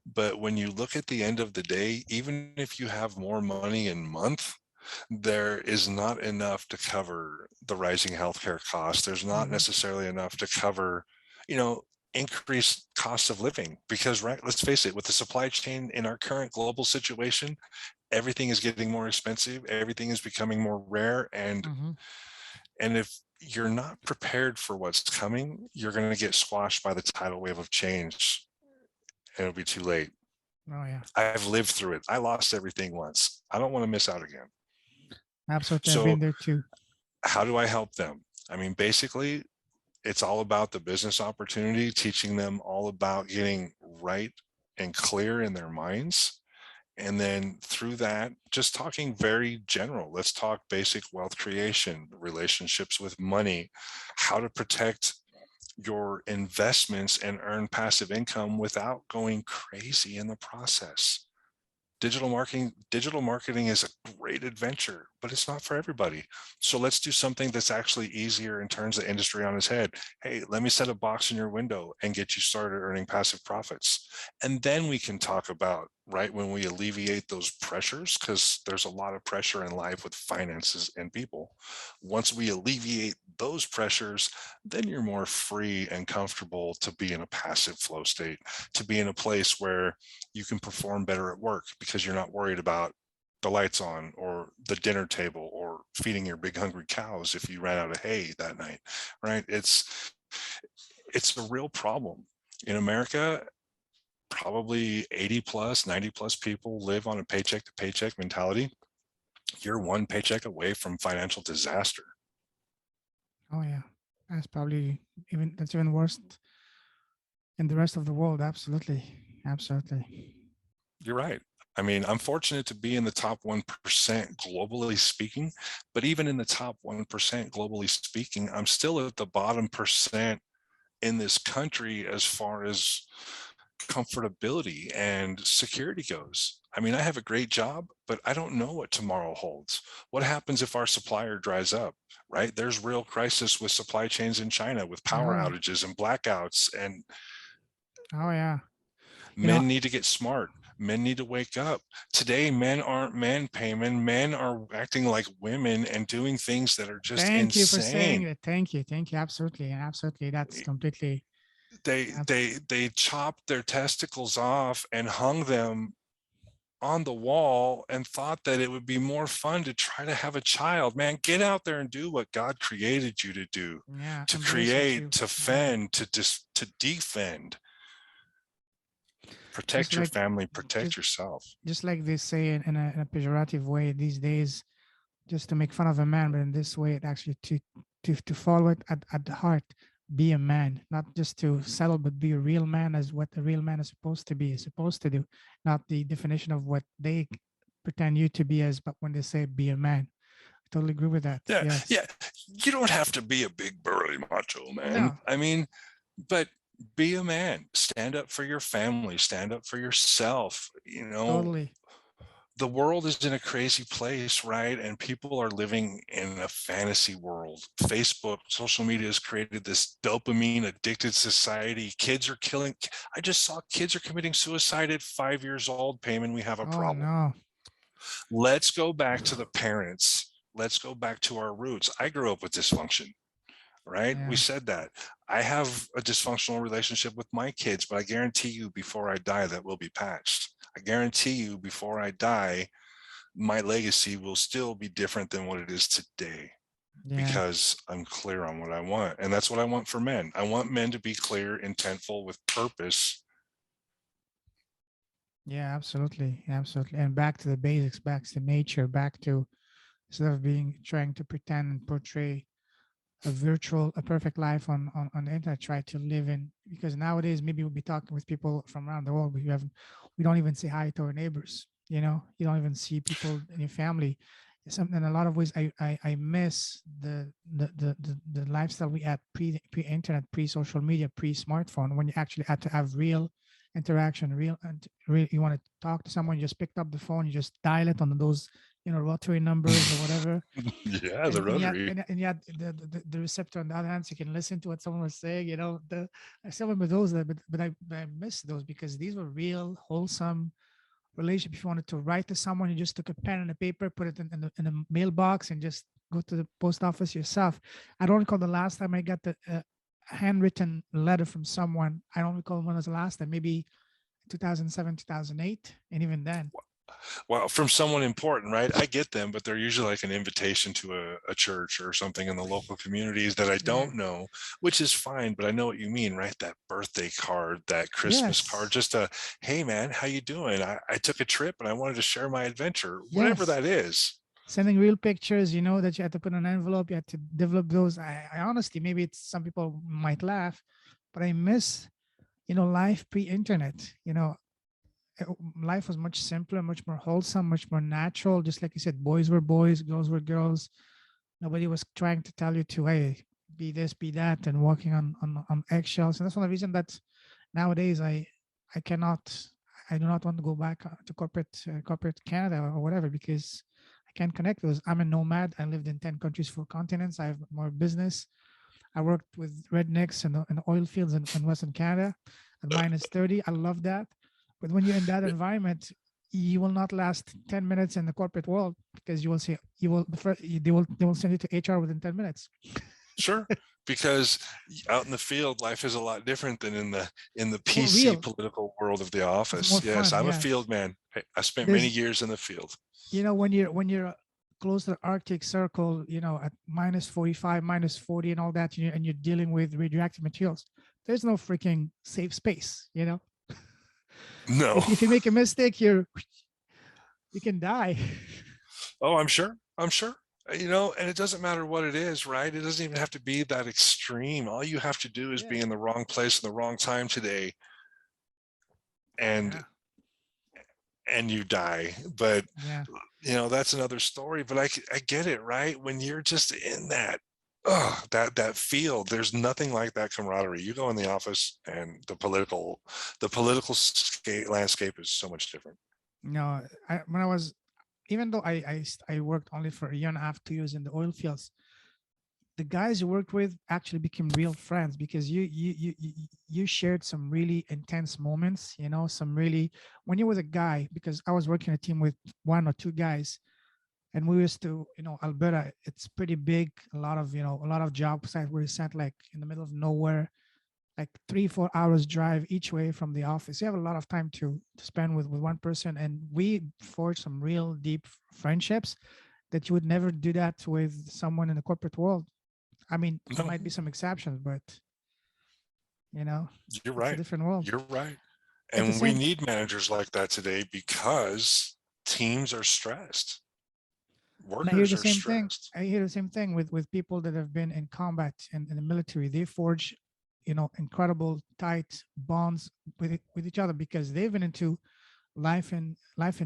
But when you look at the end of the day, even if you have more money in month, there is not enough to cover the rising healthcare costs. There's not Mhm. necessarily enough to cover, you know, increased costs of living because, right, let's face it, with the supply chain in our current global situation, everything is getting more expensive, everything is becoming more rare, Mhm. and if you're not prepared for what's coming, you're going to get squashed by the tidal wave of change and it'll be too late. Oh yeah. I've lived through it. I lost everything once. I don't want to miss out again. Absolutely. I've So been there too. how do I help them? I mean, basically, it's all about the business opportunity, teaching them all about getting right and clear in their minds. And then through that, just talking very general. Let's talk basic wealth creation, relationships with money, how to protect your investments and earn passive income without going crazy in the process. Digital marketing is a great adventure, but it's not for everybody. So let's do something that's actually easier and turns the industry on its head. Hey, let me set a box in your window and get you started earning passive profits. And then we can talk about, right, when we alleviate those pressures, because there's a lot of pressure in life with finances and people. Once we alleviate those pressures, then you're more free and comfortable to be in a passive flow state, to be in a place where you can perform better at work because you're not worried about the lights on or the dinner table or feeding your big hungry cows if you ran out of hay that night, right? It's a real problem in America. Probably 80 plus 90 plus people live on a paycheck to paycheck mentality. You're one paycheck away from financial disaster. Oh yeah. That's probably that's even worse in the rest of the world. Absolutely, absolutely. You're right. I mean, I'm fortunate to be in the top 1% globally speaking, but even in the top 1% globally speaking, I'm still at the bottom percent in this country as far as comfortability and security goes. I mean, I have a great job, but I don't know what tomorrow holds. What happens if our supplier dries up, right? There's real crisis with supply chains in China with power Oh, outages and blackouts, and oh yeah. You know, men need to get smart. Men need to wake up. Today, men aren't man payment. Men are acting like women and doing things that are just thank you for saying insane. that. Thank you, thank you. Absolutely, absolutely. That's completely. They chopped their testicles off and hung them on the wall and thought that it would be more fun to try to have a child. Man, get out there and do what God created you to do, Yeah, to embrace what create, you. to Yeah, fend, to defend, just protect your like, family, protect just yourself. just like they say in a pejorative way these days, just to make fun of a man, but in this way, it actually to follow it at the heart. Be a man, not just to settle, but be a real man, as what a real man is supposed to be, is supposed to do, not the definition of what they pretend you to be as. But when they say be a man, I totally agree with that. Yeah, Yes. yeah. You don't have to be a big burly macho man. No. I mean, but be a man. Stand up for your family. Stand up for yourself. You know, Totally. the world is in a crazy place, right? And people are living in a fantasy world. Facebook, social media has created this dopamine addicted society. Kids are killing. I just saw kids are committing suicide at 5 years old. Payman, we have a Oh problem. no. Let's go back to the parents. Let's go back to our roots. I grew up with dysfunction, right? We Yeah. said that. I have a dysfunctional relationship with my kids, but I guarantee you before I die, that will be patched. I guarantee you before I die, my legacy will still be different than what it is today Yeah. because I'm clear on what I want. And that's what I want for men. I want men to be clear, intentful, with purpose. Yeah, absolutely. Absolutely. And back to the basics, back to nature, back to, instead of being trying to pretend and portray a perfect life on the internet, try to live in, because nowadays maybe we'll be talking with people from around the world, we don't even say hi to our neighbors, you don't even see people in your family. It's something, in a lot of ways, I miss the lifestyle we had pre-internet, pre-social media, pre-smartphone, when you actually had to have real interaction, real, you want to talk to someone, you just picked up the phone, you just dial it on those, rotary numbers or whatever. Yeah, the And yet rotary. and yet the receptor on the other hand, so you can listen to what someone was saying. I still remember those, but I miss those, because these were real wholesome relationship. If you wanted to write to someone, you just took a pen and a paper, put it in a mailbox, and just go to the post office yourself. I don't recall the last time I got the handwritten letter from someone. I don't recall when was the last time, maybe 2007, 2008, and even then. Well, from someone important, right? I get them, but they're usually like an invitation to a church or something in the local communities that I Yeah. don't know, which is fine. But I know what you mean, right? That birthday card, that Christmas card, Yes. just a, hey man, how you doing? I took a trip and I wanted to share my adventure, whatever Yes. that is. Sending real pictures, that you had to put in an envelope, you had to develop those. I honestly, maybe it's, some people might laugh, but I miss, life pre-internet. Life was much simpler, much more wholesome, much more natural. Just like you said, boys were boys, girls were girls. Nobody was trying to tell you to, hey, be this, be that, and walking on eggshells. And that's one of the reason that nowadays I do not want to go back to corporate Canada or whatever, because I can't connect those. I'm a nomad. I lived in 10 countries, 4 continents. I have more business. I worked with rednecks and oil fields in Western Canada at -30. I love that. But when you're in that environment, you will not last 10 minutes in the corporate world, because they will send you to HR within 10 minutes. Sure. Because out in the field, life is a lot different than in the It's more PC real. political world of the It's more office. Yes, fun. I'm a Yes. field man. I spent many There's, years in the field. when you're close to the Arctic Circle, at -45, -40 and all that, and you're dealing with radioactive materials, there's no freaking safe space. No. If you make a mistake, you can die. Oh, I'm sure. I'm sure. And it doesn't matter what it is, right? It doesn't even have to be that extreme. All you have to do is Yeah. be in the wrong place at the wrong time today, and Yeah. you die. But Yeah. that's another story. But I get it, right? When you're just in that field, there's nothing like that camaraderie. You go in the office, and the political landscape is so much different. No, when I was, even though I worked only for a year and a half, 2 years in the oil fields, the guys you worked with actually became real friends because you shared some really intense moments, some really, when you was a guy, because I was working a team with one or two guys, and we used to, Alberta, it's pretty big, a lot of job sites were sent like in the middle of nowhere, like 3-4 hours drive each way from the office. You have a lot of time to spend with one person, and we forged some real deep friendships that you would never do that with someone in the corporate world. I mean, there No, might be some exceptions, but you know, you're it's a right. different world. You're right. At the And we same, need managers like that today because teams are stressed. and I hear Workers the are same thing. stressed. I hear the same thing with people that have been in combat and in the military. They forge, incredible tight bonds with each other because they've been into life and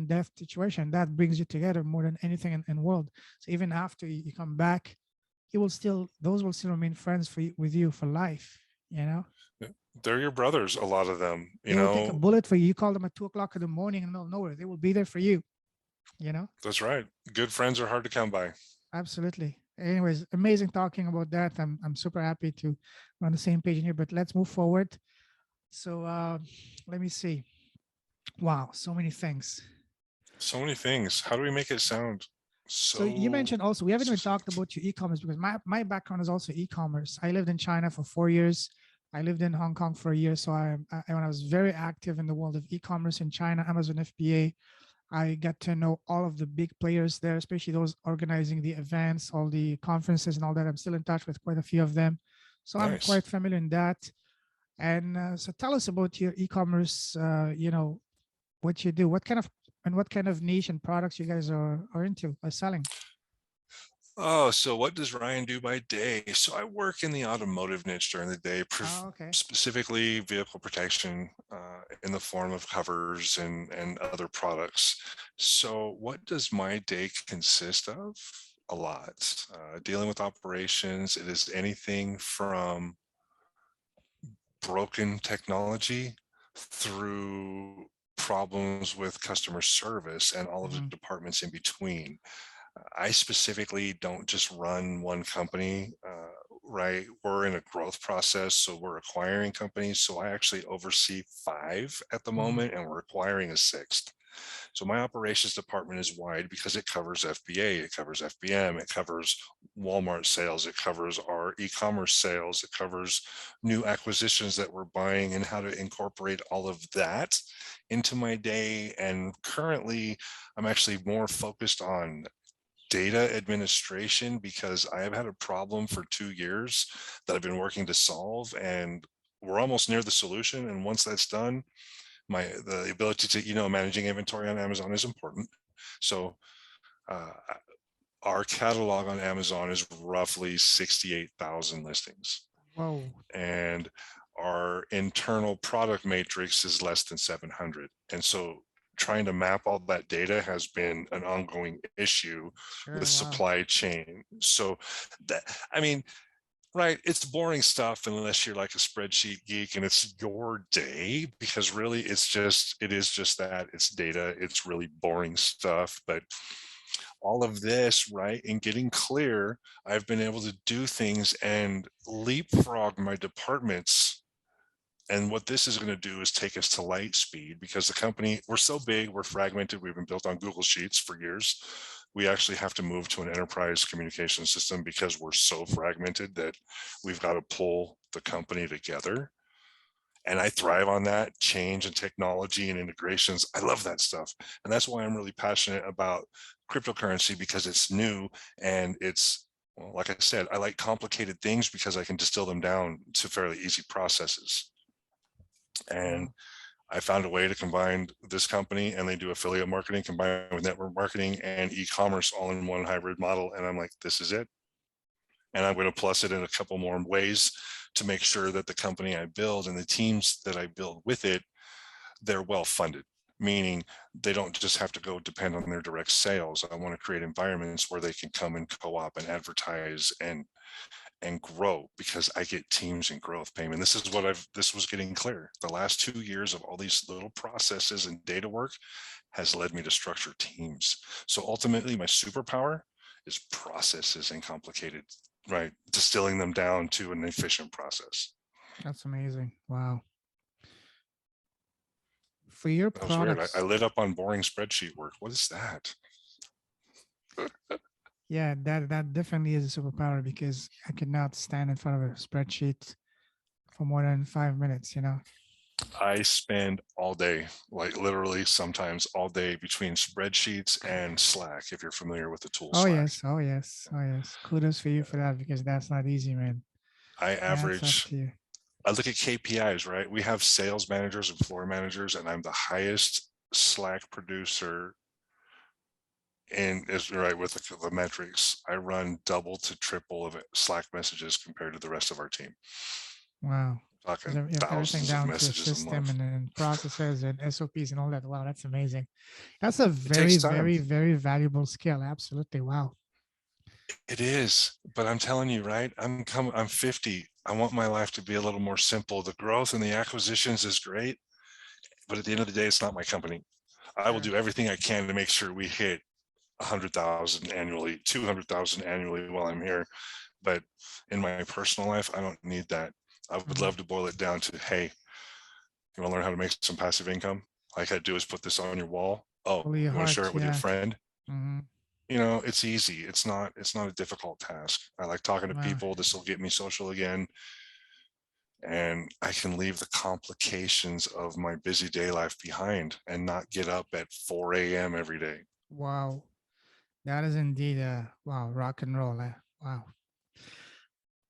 death situation that brings you together more than anything in world. So even after you come back, you will still those will still remain friends with you for life. They're your brothers, a lot of them, They will take a bullet for you. You call them at 2 o'clock in the morning in the middle of nowhere. They will be there for you. You know, That's right. Good friends are hard to come by. absolutely. Anyways, amazing talking about that. I'm super happy to we're on the same page in here. But let's move forward. So let me see. Wow, so many things. So many things. How do we make it sound So you so mentioned also we haven't even talked succinct? about your e-commerce because my background is also e-commerce. I lived in China for 4 years. I lived in Hong Kong for a year. So when I was very active in the world of e-commerce in China, Amazon FBA, I got to know all of the big players there, especially those organizing the events, all the conferences and all that. I'm still in touch with quite a few of them. So I'm Nice. quite familiar in that. And so tell us about your e-commerce, what you do, what kind of niche and products you guys are into, are selling. Oh, so what does Ryan do by day? So I work in the automotive niche during the day, Oh, okay. specifically vehicle protection in the form of covers and other products. So what does my day consist of? A lot. Dealing with operations, it is anything from broken technology through problems with customer service and all of the Mhm. departments in between. I specifically don't just run one company, right? We're in a growth process, so we're acquiring companies. So I actually oversee 5 at the Mhm. moment, and we're acquiring a 6th. So my operations department is wide because it covers FBA, it covers FBM, it covers Walmart sales, it covers our e-commerce sales, it covers new acquisitions that we're buying and how to incorporate all of that into my day. And currently, I'm actually more focused on data administration because I have had a problem for 2 years that I've been working to solve, and we're almost near the solution. And once that's done, the ability to managing inventory on Amazon is important. So uh, our catalog on Amazon is roughly 68,000 listings, Whoa. and our internal product matrix is less than 700. And so trying to map all that data has been an ongoing issue with Sure. Wow. supply chain. So that, I mean, right, it's boring stuff unless you're like a spreadsheet geek and it's your day, because really it is just that, it's data, it's really boring stuff. But all of this, right, and getting clear, I've been able to do things and leapfrog my departments. And what this is going to do is take us to light speed, because the company, we're so big, we're fragmented, we've been built on Google Sheets for years. We actually have to move to an enterprise communication system because we're so fragmented that we've got to pull the company together. And I thrive on that change and technology and integrations. I love that stuff. And that's why I'm really passionate about cryptocurrency, because it's new and it's, well, like I said, I like complicated things because I can distill them down to fairly easy processes. And Wow. I found a way to combine this company, and they do affiliate marketing combined with network marketing and e-commerce all in one hybrid model. And I'm like, this is it. And I'm going to plus it in a couple more ways to make sure that the company I build and the teams that I build with it, they're well funded, meaning they don't just have to go depend on their direct sales. I want to create environments where they can come and co-op and advertise and grow, because I get teams and growth payment. This was getting clear. The last 2 years of all these little processes and data work has led me to structure teams. So ultimately my superpower is processes and complicated, right? Distilling them down to an efficient process. That's amazing. Wow. For your That was weird. I products, lit up on boring spreadsheet work. What is that? yeah, that definitely is a superpower because I could not stand in front of a spreadsheet for more than 5 minutes, you know. I spend all day, like literally sometimes all day, between spreadsheets and Slack, if you're familiar with the tool Oh Slack. yes, oh yes, oh yes. Kudos for you for that because that's not easy, man. I That's up average, to you. I look at KPIs, right? We have sales managers and floor managers, and I'm the highest Slack producer in is right with the metrics. I run double to triple of it, Slack messages compared to the rest of our team. Wow. Talking You have everything thousands of down to a messages a system month. and processes and SOPs and all that. Wow, that's amazing. That's a It takes very, time. very, very valuable skill. Absolutely. Wow. It is, but I'm telling you, right? I'm 50. I want my life to be a little more simple. The growth and the acquisitions is great, but at the end of the day, it's not my company. I will Sure. do everything I can to make sure we hit 100,000 annually, 200,000 annually while I'm here. But in my personal life, I don't need that. I would Mhm. love to boil it down to, hey, you want to learn how to make some passive income? All I got to do is put this on your wall. Oh, Follow your you want to share heart. it with your Yeah. friend? Hmm. It's easy. It's not a difficult task. I like talking to Wow. people. This will get me social again. And I can leave the complications of my busy day life behind and not get up at 4 a.m. every day. Wow. That is indeed wow, rock and roll. Wow.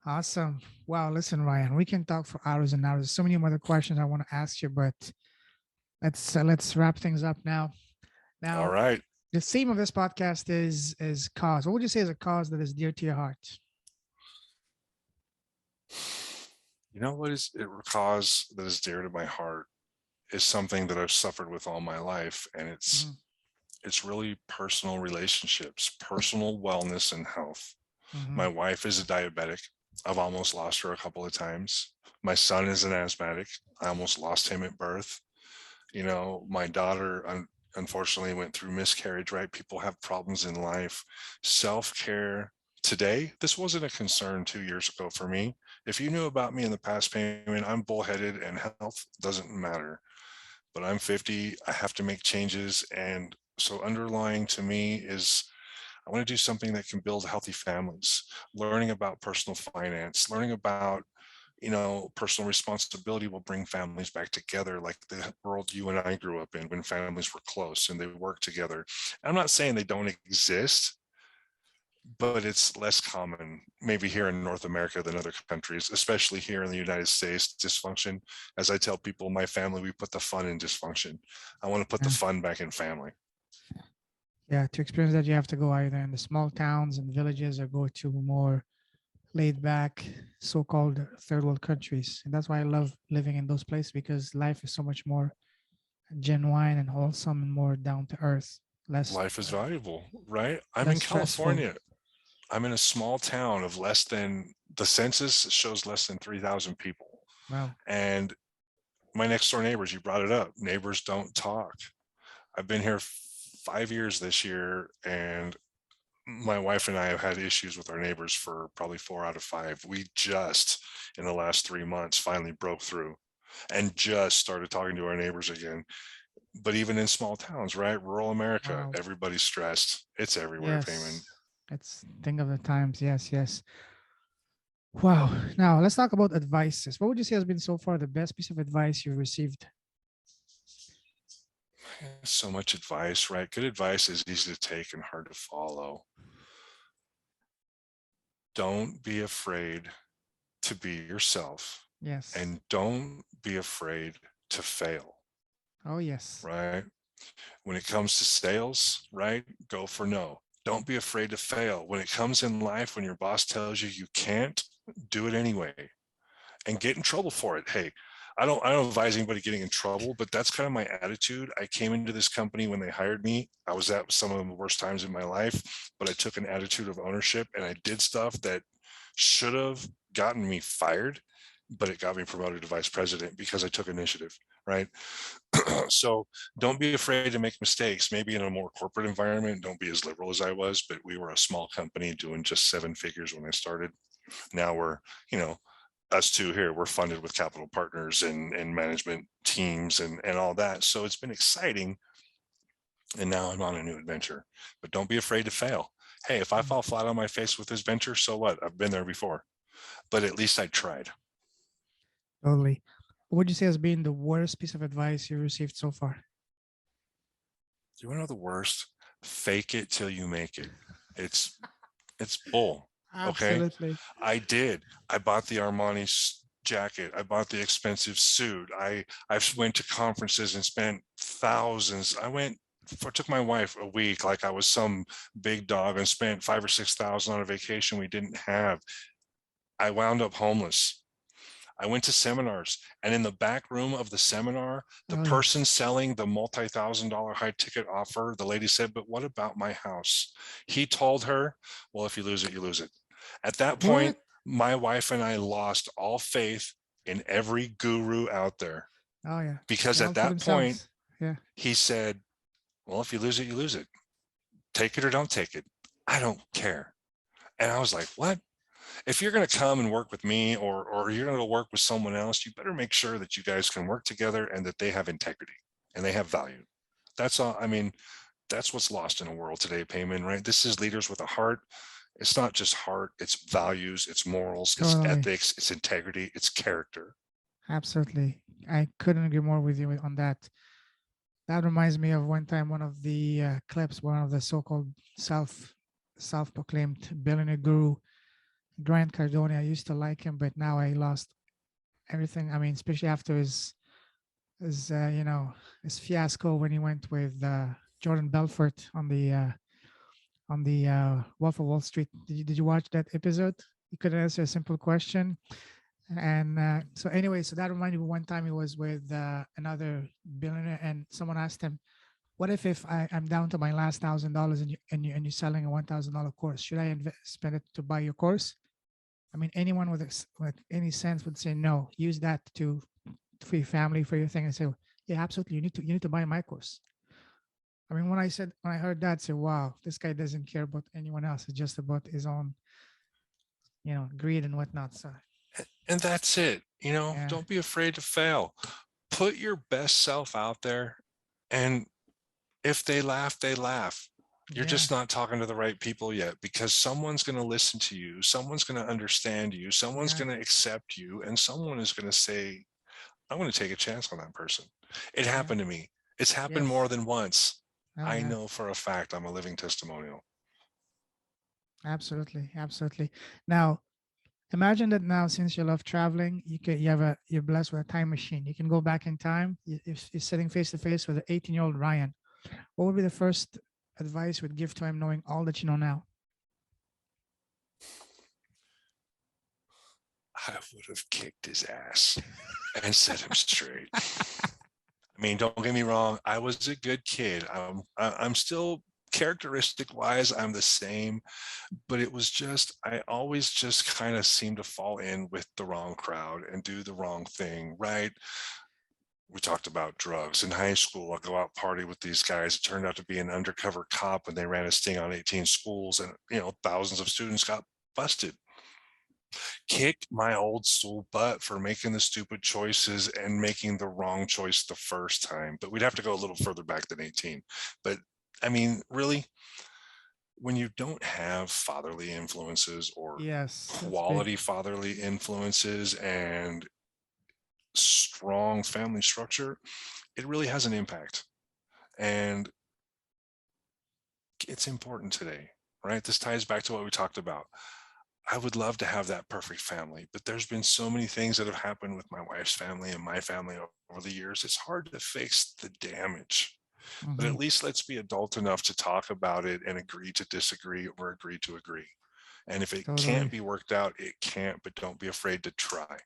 Awesome. Wow. Listen, Ryan, we can talk for hours and hours. There's so many other questions I want to ask you, but let's wrap things up now. All Now, right. the theme of this podcast is cause. What would you say is a cause that is dear to your heart? You know what is it cause that is dear to my heart is something that I've suffered with all my life. And Hmm. it's really personal relationships, personal wellness and health. Hmm. My wife is a diabetic. I've almost lost her a couple of times. My son is an asthmatic. I almost lost him at birth. My daughter unfortunately went through miscarriage, right? People have problems in life. Self-care today, this wasn't a concern 2 years ago for me. If you knew about me in the past, payment, I'm bullheaded and health doesn't matter. But I'm 50, I have to make changes. And so underlying to me is I want to do something that can build healthy families, learning about personal finance, learning about personal responsibility will bring families back together like the world you and I grew up in when families were close and they worked together. I'm not saying they don't exist, but it's less common maybe here in North America than other countries, especially here in the United States. Dysfunction, as I tell people, my family, we put the fun in dysfunction. I want to put the Yeah. fun back in family. Yeah. To experience that, you have to go either in the small towns and villages or go to more laid back, so called third world countries. And that's why I love living in those places because life is so much more genuine and wholesome and more down to earth, less, Life is valuable, right? I'm less in stressful. California. I'm in a small town of the census shows less than 3,000 people. Wow. And my next door neighbors, you brought it up, neighbors don't talk. I've been here 5 years this year, and my wife and I have had issues with our neighbors for probably 4 out of 5. We just, in the last 3 months, finally broke through and just started talking to our neighbors again. But even in small towns, right? Rural America, Wow. everybody's stressed. It's everywhere, payment. Yes. Let's think of the times. Yes. Yes. Wow. Now let's talk about advices. What would you say has been so far the best piece of advice you've received? So much advice, right? Good advice is easy to take and hard to follow. Don't be afraid to be yourself, Yes. and don't be afraid to fail. Oh, yes. right? When it comes to sales, right? Go for no. Don't be afraid to fail. When it comes in life, when your boss tells you you can't, do it anyway and get in trouble for it. Hey, I don't advise anybody getting in trouble, but that's kind of my attitude. I came into this company when they hired me. I was at some of the worst times in my life, but I took an attitude of ownership and I did stuff that should have gotten me fired, but it got me promoted to vice president because I took initiative, right? So don't be afraid to make mistakes. Maybe in a more corporate environment, don't be as liberal as I was, but we were a small company doing just 7 figures when I started. Now we're, you know, us two here, we're funded with capital partners and management teams and all that. So it's been exciting. And now I'm on a new adventure, but don't be afraid to fail. Hey, if I Mm, fall flat on my face with this venture, so what? I've been there before, but at least I tried. totally. What would you say has been the worst piece of advice you received so far? You want to know the worst? Fake it till you make it. It's it's bull. Okay. Absolutely. I did. I bought the Armani jacket. I bought the expensive suit. I went to conferences and spent thousands. Took my wife a week like I was some big dog and spent 5 or 6 thousand on a vacation we didn't have. I wound up homeless. I went to seminars, and in the back room of the seminar, the Oh, person yes. selling the multi-thousand-dollar high ticket offer, the lady said, "But what about my house?" He told her, "Well, if you lose it, you lose it." At that What? point, my wife and I lost all faith in every guru out there, Oh, yeah. because They're at all for that point, themselves. Yeah. he said, "Well, if you lose it, you lose it. Take it or don't take it. I don't care." And I was like, "What?" If you're going to come and work with me, or you're going to work with someone else, you better make sure that you guys can work together and that they have integrity and they have value. That's all. I mean, that's what's lost in the world today, Payman, right? This is leaders with a heart. It's not just heart, it's values, it's morals, it's Totally. ethics, it's integrity, it's character. Absolutely. I couldn't agree more with you on that. That reminds me of one time, one of the clips, one of the so-called self-proclaimed billionaire guru, Grant Cardone. I used to like him, but now I lost everything. I mean, especially after his fiasco when he went with Jordan Belfort on the Wolf of Wall Street. Did you watch that episode? He couldn't answer a simple question. And so anyway, so that reminded me one time he was with another billionaire, and someone asked him, "What if I'm down to my last $1,000 and you're selling a $1,000 course? Should I spend it to buy your course?" I mean, anyone with any sense would say no. Use that to for your family, for your thing, and say, "Yeah, absolutely. You need to buy my course." I mean, when I heard that, I said, "Wow, this guy doesn't care about anyone else. It's just about his own, greed and whatnot." So And that's it. yeah, Don't be afraid to fail. Put your best self out there. And if they laugh, they laugh. You're yeah, just not talking to the right people yet, because someone's going to listen to you. Someone's going to understand you. Someone's yeah, going to accept you. And someone is going to say, "I'm going to take a chance on that person." It yeah. happened to me. It's happened more Yes. than once. Oh I yeah. know for a fact I'm a living testimonial. Absolutely, absolutely. Now, imagine that now, since you love traveling, you're blessed with a time machine. You can go back in time. If you're sitting face to face with an 18-year-old Ryan, what would be the first advice you would give to him, knowing all that you know now? I would have kicked his ass and set him straight. I mean, don't get me wrong. I was a good kid. I'm still, characteristic wise, I'm the same, but it was just, I always just kind of seem to fall in with the wrong crowd and do the wrong thing, right? We talked about drugs in high school. I'll go out party with these guys. It turned out to be an undercover cop, and they ran a sting on 18 schools, and thousands of students got busted. Kick my old school butt for making the stupid choices and making the wrong choice the first time. But we'd have to go a little further back than 18. But I mean, really, when you don't have fatherly influences or Yes, that's big. quality fatherly influences and strong family structure, it really has an impact. And it's important today, right? This ties back to what we talked about. I would love to have that perfect family, but there's been so many things that have happened with my wife's family and my family over the years. It's hard to fix the damage, but Hmm. at least let's be adult enough to talk about it and agree to disagree or agree to agree. And if it can't Totally. be worked out, it can't, but don't be afraid to try.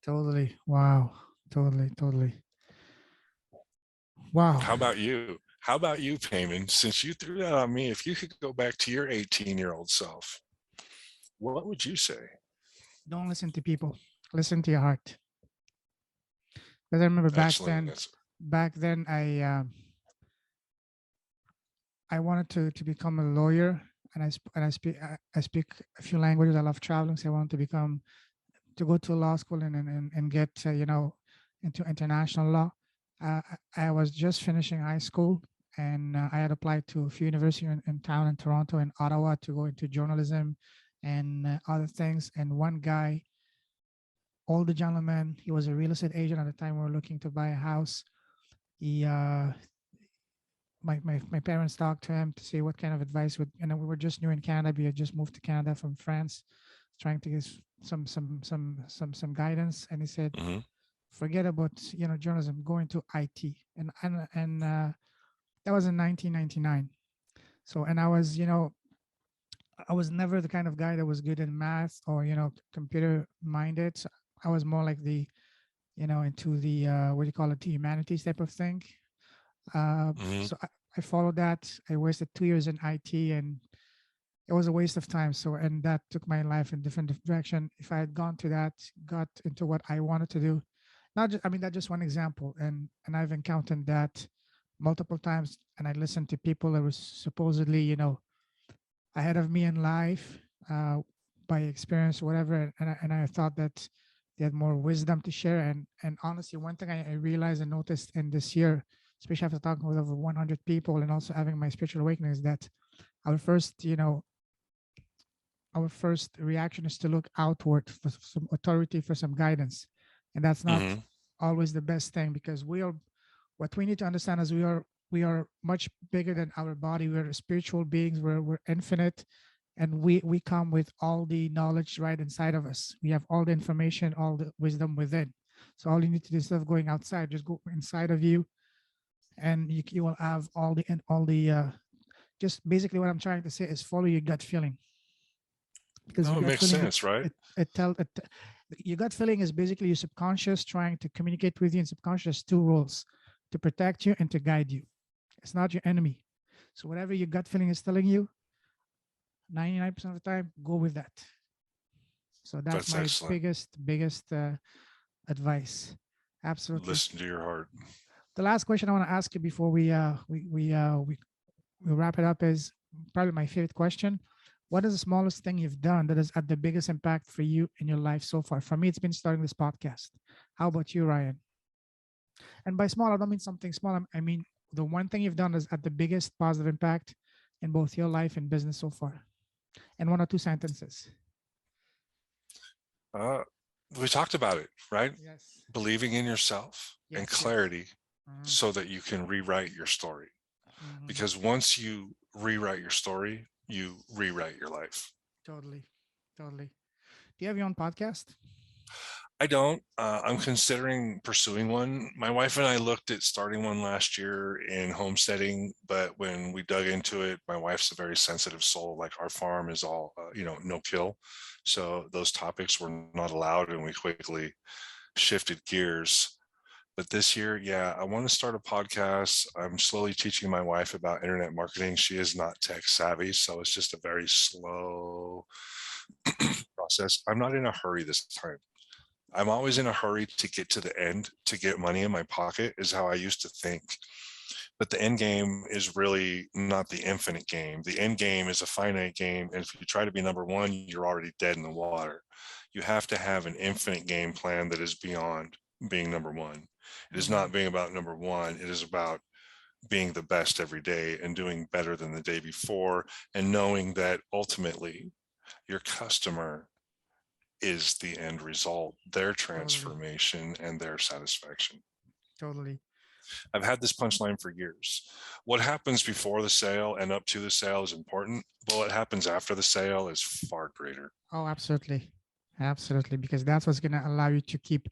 Totally. Wow. Totally. Totally. Wow. How about you? How about you, Payman? Since you threw that on me, if you could go back to your 18-year-old self, what would you say? Don't listen to people. Listen to your heart. Because I remember Excellent answer. back then, I wanted to become a lawyer, and I speak a few languages. I love traveling, so I wanted to go to law school and get into international law. I was just finishing high school, and I had applied to a few universities in town in Toronto and Ottawa to go into journalism and other things. And one guy, older gentleman, he was a real estate agent at the time. We were looking to buy a house. He my parents talked to him to see what kind of advice would, and we were just new in Canada. We had just moved to Canada from France, trying to get some guidance. And he said, Hmm. forget about journalism, go into IT. And that was in 1999. So, and I was never the kind of guy that was good in math or computer minded. So I was more like the into the what do you call it, the humanities type of thing. Hmm. I followed that. I wasted 2 years in IT, and it was a waste of time. So, and that took my life in different direction. If I had gone to that, got into what I wanted to do, not just, I mean, that's just one example. And I've encountered that multiple times. And I listened to people that was supposedly, ahead of me in life, by experience, whatever. And I thought that they had more wisdom to share. And honestly, one thing I realized and noticed in this year, especially after talking with over 100 people and also having my spiritual awakening, is that our first, our first reaction is to look outward for some authority, for some guidance. And that's not Hmm. always the best thing, because what we need to understand is we are much bigger than our body. We're spiritual beings. We're infinite, and we come with all the knowledge right inside of us. We have all the information, all the wisdom within. So all you need to do, instead of going outside, just go inside of you, and you will have just basically what I'm trying to say is follow your gut feeling, because No, your it gut makes feeling, sense, right? your gut feeling is basically your subconscious trying to communicate with you. And subconscious has two roles: to protect you and to guide you. It's not your enemy. So whatever your gut feeling is telling you, 99% of the time, go with that. So that's That's my excellent. biggest advice. Absolutely. Listen to your heart. The last question I want to ask you before we wrap it up is probably my favorite question. What is the smallest thing you've done that has had the biggest impact for you in your life so far? For me, it's been starting this podcast. How about you, Ryan? And by small, I don't mean something small. I mean the one thing you've done is had the biggest positive impact in both your life and business so far. And one or two sentences. Uh, we talked about it, right? Yes. Believing in yourself and Yes. Yes. clarity Mhm. so that you can rewrite your story. Mhm. Because once you rewrite your story, you rewrite your life. Totally. Totally. Do you have your own podcast? I don't. I'm considering pursuing one. My wife and I looked at starting one last year in homesteading, but when we dug into it, my wife's a very sensitive soul. Like our farm is all, no kill. So those topics were not allowed, and we quickly shifted gears. But this year, yeah, I want to start a podcast. I'm slowly teaching my wife about internet marketing. She is not tech savvy, so it's just a very slow process. I'm not in a hurry this time. I'm always in a hurry to get to the end to get money in my pocket, is how I used to think. But the end game is really not the infinite game. The end game is a finite game. And if you try to be number one, you're already dead in the water. You have to have an infinite game plan that is beyond being number one. It is Mhm. not being about number one. It is about being the best every day and doing better than the day before, and knowing that ultimately your customer is the end result, their Totally. transformation and their satisfaction. Totally. I've had this punchline for years. What happens before the sale and up to the sale is important, but what happens after the sale is far greater. Oh, absolutely. Absolutely. Because that's what's going to allow you to keep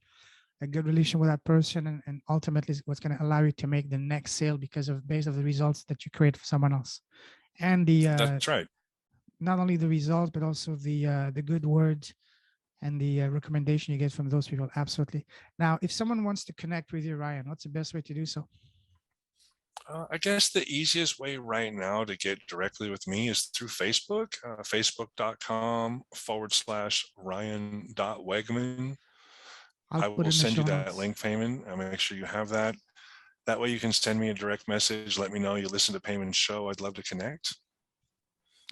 a good relation with that person, and ultimately what's going to allow you to make the next sale because of based of the results that you create for someone else. And the That's right. not only the results, but also the good words and the recommendation you get from those people. Absolutely. Now, if someone wants to connect with you, Ryan, what's the best way to do so? I guess the easiest way right now to get directly with me is through Facebook, facebook.com/Ryan.Wegman. I'll I put will in the send you show that notes. link, Payman. I'll make sure you have that. That way you can send me a direct message. Let me know you listen to Payman's show. I'd love to connect.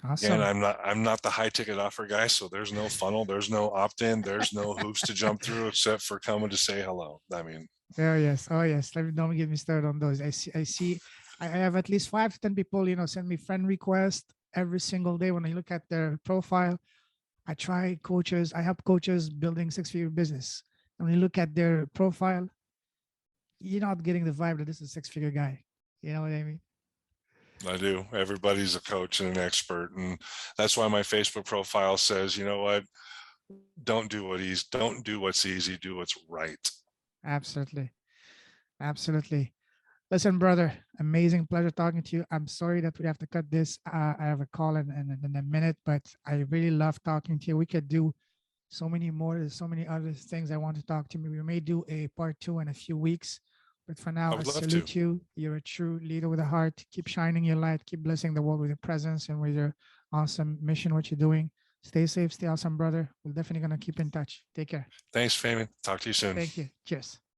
Again, Awesome. I'm not the high ticket offer guy, so there's no funnel, there's no opt-in, there's no hoops to jump through except for coming to say hello. I mean, Oh yes, oh yes. Let me don't get me started on those. I have at least 5 to 10 people, send me friend requests every single day. When I look at their profile, I try coaches. I help coaches building six-figure business. And when you look at their profile, you're not getting the vibe that this is a six-figure guy. You know what I mean? I do. Everybody's a coach and an expert. And that's why my Facebook profile says, you know what? Don't do what's easy, do what's right. Absolutely, absolutely. Listen, brother, amazing pleasure talking to you. I'm sorry that we have to cut this. I have a call in a minute, but I really love talking to you. We could do so many more. There's so many other things I want to talk to you. We may do a part 2 in a few weeks, but for now, I I would love to. salute you. You're a true leader with a heart. Keep shining your light. Keep blessing the world with your presence and with your awesome mission, what you're doing. Stay safe, stay awesome, brother. We're definitely going to keep in touch. Take care. Thanks, Payman. Talk to you soon. Thank you. Cheers.